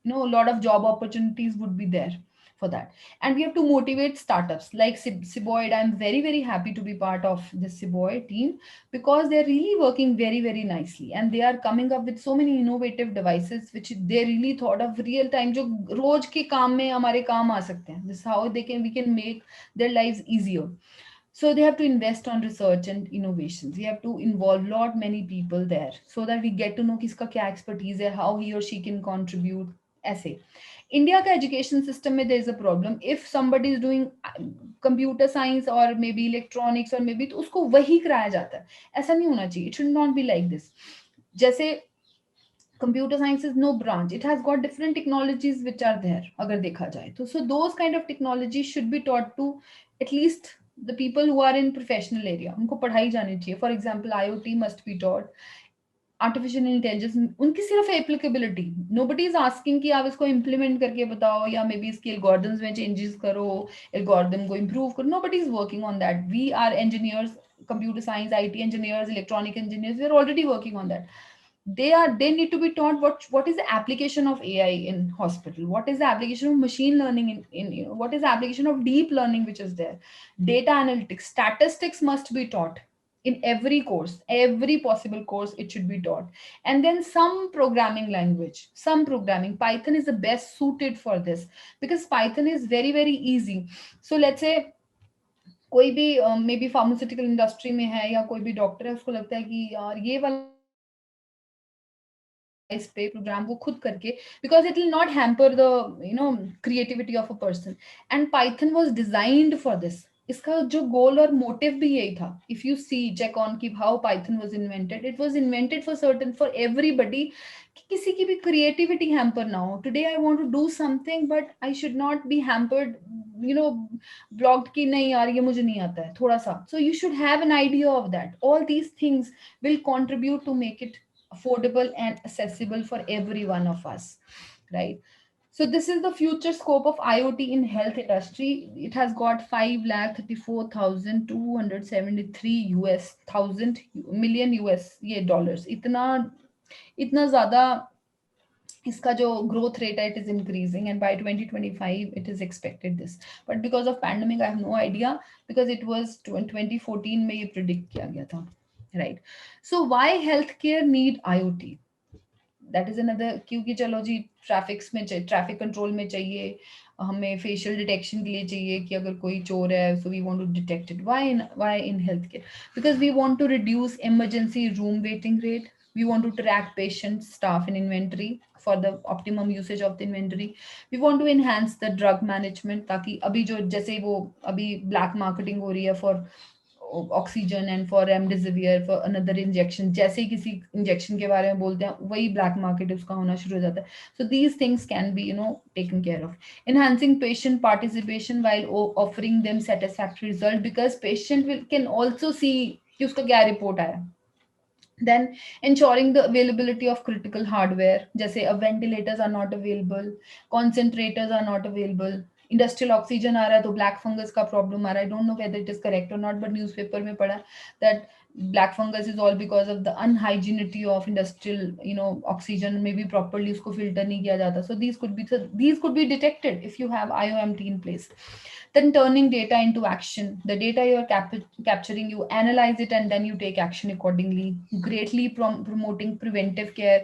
a lot of job opportunities would be there for that. And we have to motivate startups like CIBioD. I'm very, very happy to be part of this CIBioD team because they're really working very, very nicely. And they are coming up with so many innovative devices, which they really thought of real time. जो रोज के काम में हमारे काम आ सकते हैं. This is how we can make their lives easier. So they have to invest on research and innovations. We have to involve many people there so that we get to know किसका क्या expertise है, how he or she can contribute. ऐसे India का education system में there is a problem. If somebody is doing computer science or maybe electronics or maybe, तो उसको वही कराया जाता है. ऐसा नहीं होना चाहिए. It should not be like this. जैसे computer science is no branch. It has got different technologies which are there, agar dekha jaye. So those kind of technologies should be taught to at least the people who are in professional area. Unko padhai jani chahiye. For example, IoT must be taught. Artificial intelligence उनकी सिर्फ applicability, nobody is asking कि आप इसको implement करके बताओ या maybe इसके algorithms में चेंजेस करो, एल्गोरिथम को इम्प्रूव करो. Nobody is working on that. We are engineers, computer science, IT engineers, electronic engineers, we are already working on that. They need to be taught what is the application of AI in hospital, what is the application of machine learning in what is the application of deep learning which is there. Data analytics, statistics must be taught in every course, every possible course it should be taught. And then some programming language, some programming. Python is the best suited for this because Python is very very easy. So let's say कोई भी may be pharmaceutical industry में है या कोई भी doctor है, उसको लगता है कि यार ये वाला इस पे प्रोग्राम वो खुद करके, because it will not hamper the creativity of a person, and Python was designed for this. इसका जो गोल और मोटिव भी यही था. If you see check on की how Python was invented, it was invented for certain, for everybody, कि किसी की भी क्रिएटिविटी हैम्पर ना हो. Today I want to do something but I should not be hampered, blocked कि नहीं यार ये मुझे नहीं आता है थोड़ा सा. So you should have an idea of that. All these things will contribute to make it affordable and accessible for every one of us, right? So this is the future scope of IoT in health industry. It has got 5,34,273 US thousand million US ये dollars. इतना ज़्यादा इसका जो growth rate है, it is increasing, and by 2025 it is expected this. But because of pandemic I have no idea, because it was 2014 में ये predict किया गया था, right? So why healthcare need IoT? That is another, क्योंकि चलो जी traffics में traffic control में चाहिए, हमें फेशियल डिटेक्शन के लिए चाहिए कि अगर कोई चोर है, so we want to detect it. Why in healthcare? Because we want to reduce emergency room waiting rate. We want to track patients, staff, and inventory for the optimum usage of the inventory. We want to enhance the drug management, ताकि अभी जो जैसे वो अभी black marketing हो रही है for oxygen and for remdesivir for another injection, जैसे ही किसी इंजेक्शन के बारे में बोलते हैं वही ब्लैक मार्केट उसका होना शुरू हो जाता है. So these things can be taken care of. Enhancing patient participation while offering them satisfactory result, because patient can also see कि उसका क्या रिपोर्ट आया. Then ensuring the availability of critical hardware, जैसे ventilators are not available, concentrators are not available, industrial oxygen आ रहा है तो black fungus का प्रॉब्लम आ रहा है. I don't know whether it is correct और नॉट, बट न्यूज़पेपर में पढ़ा that black fungus is all because of the unhygienity of industrial oxygen में भी प्रॉपर्ली उसको फिल्टर नहीं किया जाता. So these could be detected if you have IoMT in place. Then turning data into action. The data you are capturing, you analyze it and then you take action accordingly, greatly promoting preventive care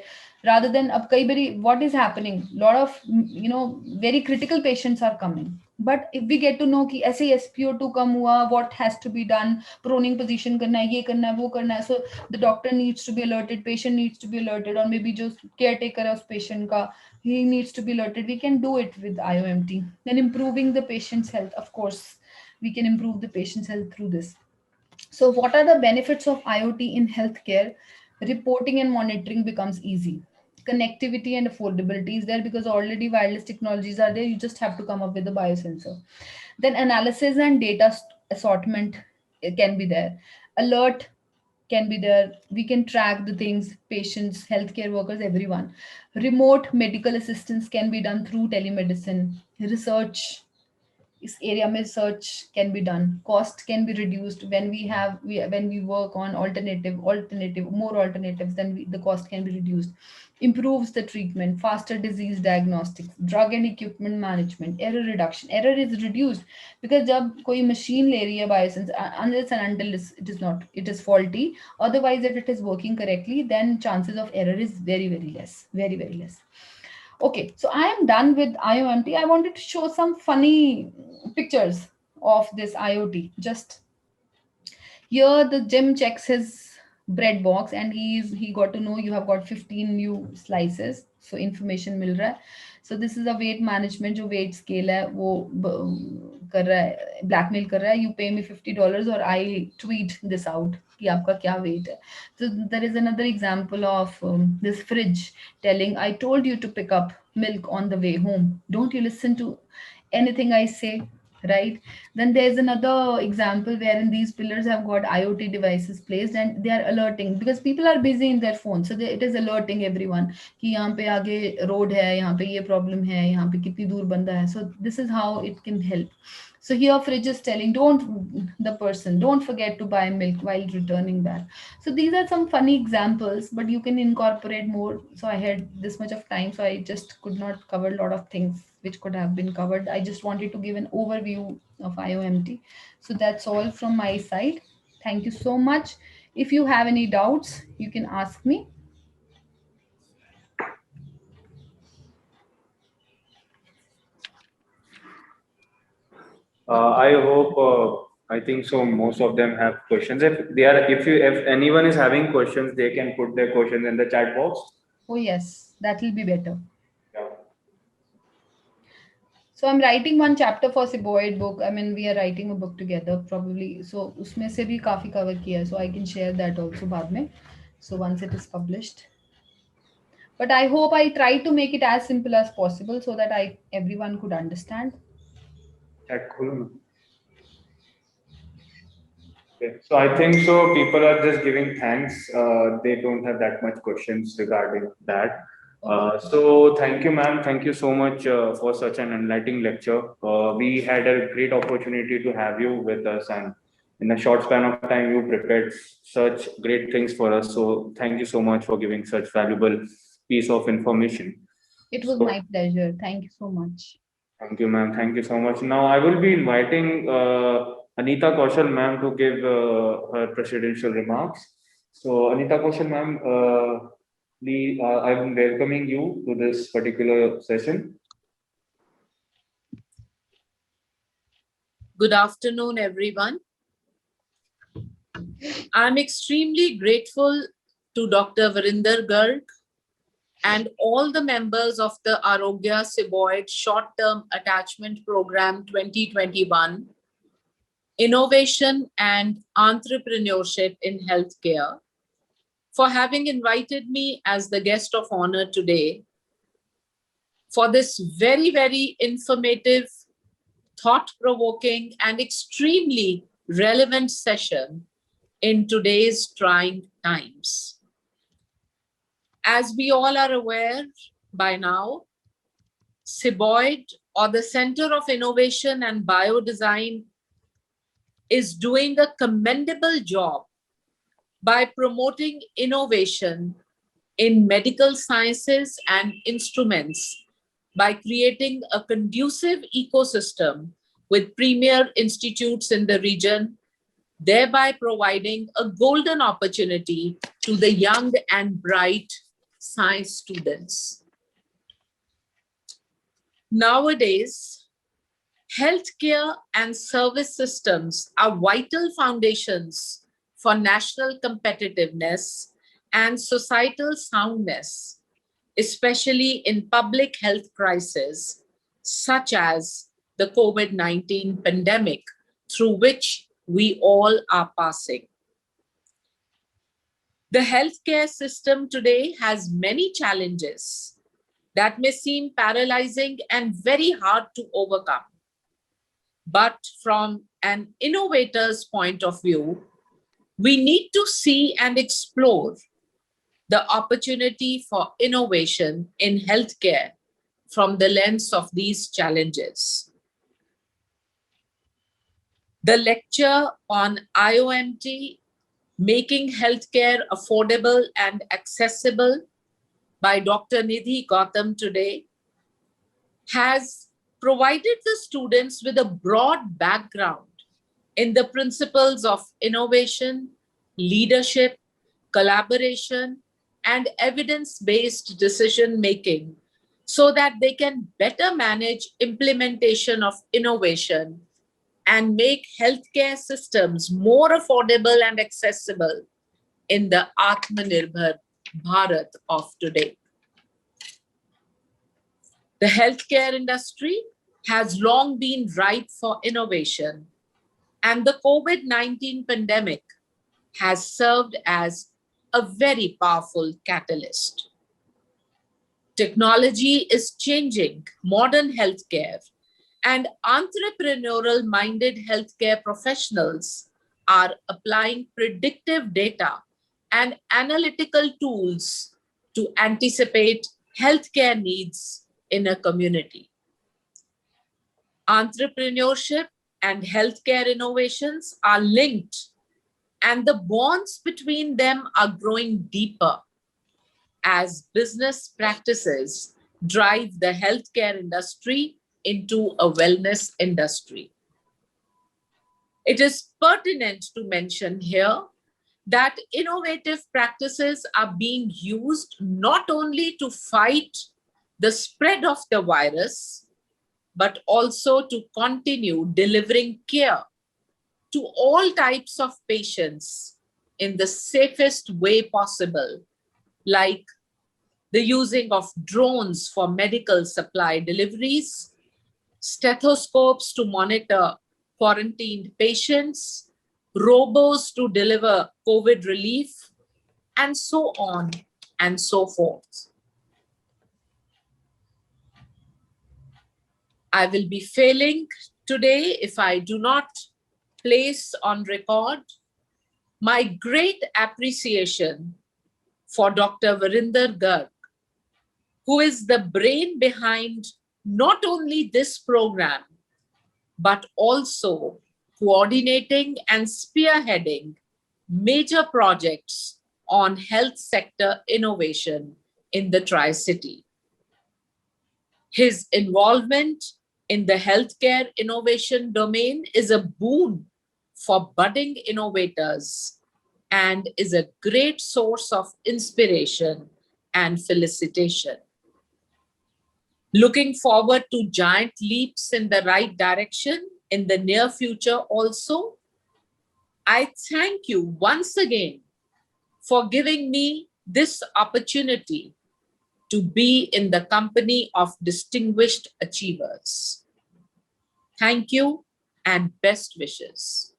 rather than ab kai bari what is happening, lot of very critical patients are coming, but if we get to know ki aise SpO2 kam hua, what has to be done, proning position karna hai, ye karna hai, wo karna hai, so the doctor needs to be alerted, patient needs to be alerted, or maybe jo caretaker hai us patient ka, he needs to be alerted. We can do it with IoMT. Then improving the patient's health. Of course, we can improve the patient's health through this. So what are the benefits of IoT in healthcare? Reporting and monitoring becomes easy. Connectivity and affordability is there because already wireless technologies are there. You just have to come up with a biosensor. Then analysis and data assortment can be there. Alert can be there. We can track the things, patients, healthcare workers, everyone. Remote medical assistance can be done through telemedicine. Research, इस area में search can be done. Cost can be reduced when we work on more alternatives, then the cost can be reduced. Improves the treatment, faster disease diagnostics, drug and equipment management, error reduction. Error is reduced because जब कोई machine ले रही है biosens, unless and until it is faulty, otherwise if it is working correctly, then chances of error is very very less, very very less. Okay, so I am done with IoMT. I wanted to show some funny pictures of this IoT. Just here, the Jim checks his bread box and he got to know you have got 15 new slices. So information mil raha hai. So this is a weight management, जो weight scale है वो कर रहा है, blackmail कर रहा है, you pay me $50 or I tweet this out कि आपका क्या weight है. So there is another example of this fridge telling, I told you to pick up milk on the way home. Don't you listen to anything I say, right? Then there's another example wherein these pillars have got IoT devices placed and they are alerting because people are busy in their phone. So it is alerting everyone कि यहाँ पे आगे road है, यहाँ पे ये problem है, यहाँ पे कितनी दूर बंदा है. So this is how it can help. So here fridge is telling, don't forget to buy milk while returning back. So these are some funny examples, but you can incorporate more. So I had this much of time, so I just could not cover a lot of things which could have been covered. I just wanted to give an overview of IOMT. So that's all from my side. Thank you so much. If you have any doubts, you can ask me. I think so. Most of them have questions. If anyone is having questions, they can put their questions in the chat box. Oh yes, that will be better. Yeah. So I'm writing one chapter for CIBioD book. I mean, we are writing a book together probably. So उसमें से भी काफी cover किया. So I can share that also बाद में. So once it is published. But I hope I try to make it as simple as possible so that everyone could understand. Okay. So I think so. People are just giving thanks. They don't have that much questions regarding that. So thank you, ma'am. Thank you so much for such an enlightening lecture. We had a great opportunity to have you with us, and in a short span of time, you prepared such great things for us. So thank you so much for giving such valuable piece of information. It was my pleasure. Thank you so much. Thank you, ma'am. Thank you so much. Now I will be inviting Anita Kaushal, ma'am, to give her presidential remarks. So Anita Kaushal, ma'am, I'm welcoming you to this particular session. Good afternoon, everyone. I'm extremely grateful to Dr. Varinder Garg and all the members of the Arogaya CIBioD Short-Term Attachment Program 2021, Innovation and Entrepreneurship in Healthcare, for having invited me as the guest of honor today for this very, very informative, thought-provoking, and extremely relevant session in today's trying times. As we all are aware by now, CIBioD, or the Center of Innovation and Biodesign, is doing a commendable job by promoting innovation in medical sciences and instruments by creating a conducive ecosystem with premier institutes in the region, thereby providing a golden opportunity to the young and bright science students. Nowadays, healthcare and service systems are vital foundations for national competitiveness and societal soundness, especially in public health crises, such as the COVID-19 pandemic, through which we all are passing. The healthcare system today has many challenges that may seem paralyzing and very hard to overcome. But from an innovator's point of view, we need to see and explore the opportunity for innovation in healthcare from the lens of these challenges. The lecture on IoMT, Making Healthcare Affordable and Accessible, by Dr. Nidhi Gautam today, has provided the students with a broad background in the principles of innovation, leadership, collaboration, and evidence-based decision-making so that they can better manage implementation of innovation and make healthcare systems more affordable and accessible in the Atmanirbhar Bharat of today. The healthcare industry has long been ripe for innovation, and the COVID-19 pandemic has served as a very powerful catalyst. Technology is changing modern healthcare, and entrepreneurial-minded healthcare professionals are applying predictive data and analytical tools to anticipate healthcare needs in a community. Entrepreneurship and healthcare innovations are linked, and the bonds between them are growing deeper as business practices drive the healthcare industry into a wellness industry. It is pertinent to mention here that innovative practices are being used not only to fight the spread of the virus, but also to continue delivering care to all types of patients in the safest way possible, like the using of drones for medical supply deliveries, stethoscopes to monitor quarantined patients, robos to deliver COVID relief, and so on and so forth. I will be failing today if I do not place on record my great appreciation for Dr. Varinder Garg, who is the brain behind not only this program, but also coordinating and spearheading major projects on health sector innovation in the Tri-City. His involvement in the healthcare innovation domain is a boon for budding innovators and is a great source of inspiration and felicitation. Looking forward to giant leaps in the right direction in the near future also, I thank you once again for giving me this opportunity to be in the company of distinguished achievers. Thank you and best wishes.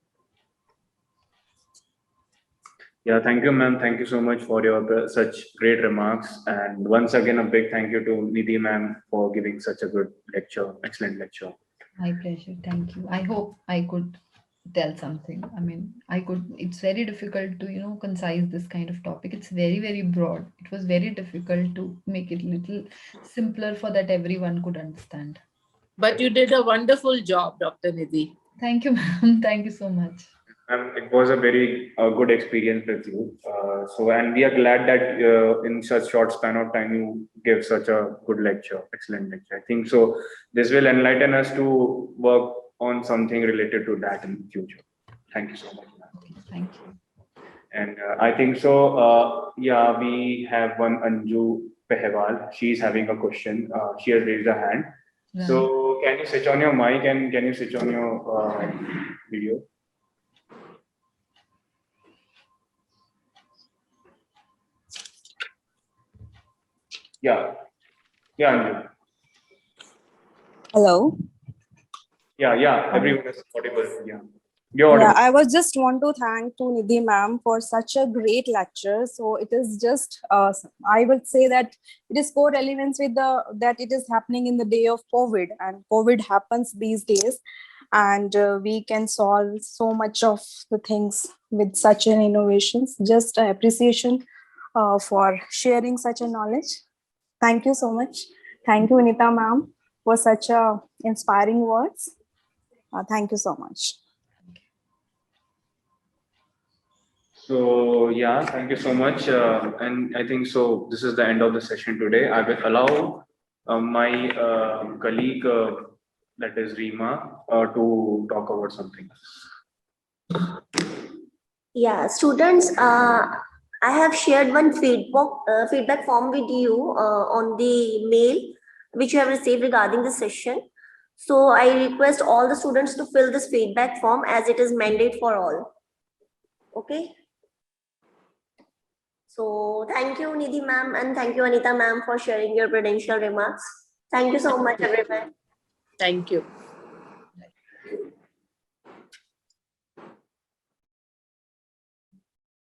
Yeah, thank you, ma'am. Thank you so much for your such great remarks. And once again, a big thank you to Nidhi, ma'am, for giving such a good lecture, excellent lecture. My pleasure. Thank you. I hope I could tell something. I mean, it's very difficult to, concise this kind of topic. It's very, very broad. It was very difficult to make it a little simpler for that everyone could understand. But you did a wonderful job, Dr. Nidhi. Thank you, ma'am. Thank you so much. It was a very good experience with you. And we are glad that in such short span of time, you gave such a good lecture, excellent lecture. I think so. This will enlighten us to work on something related to that in the future. Thank you so much. Okay, thank you. And I think so. Yeah, we have one Anju Pehwal. She's having a question. She has raised her hand. Right. So can you switch on your mic and can you switch on your video? Yeah, Anju. Hello. Yeah, everyone is audible. Yeah. Yeah, I was just want to thank to Nidhi ma'am for such a great lecture. So it is just, I would say that it is co-relevance with that it is happening in the day of COVID, and COVID happens these days, and we can solve so much of the things with such an innovations. Just appreciation for sharing such a knowledge. Thank you so much. Thank you, Anita ma'am, for such a inspiring words. Thank you so much. So yeah, thank you so much. And I think so. This is the end of the session today. I will allow my colleague, that is Rima, to talk about something. Yeah, students. I have shared one feedback form with you on the mail which you have received regarding the session. So I request all the students to fill this feedback form as it is mandate for all. Okay. So thank you, Nidhi ma'am, and thank you, Anita ma'am, for sharing your prudential remarks. Thank you so much, everyone. Thank you.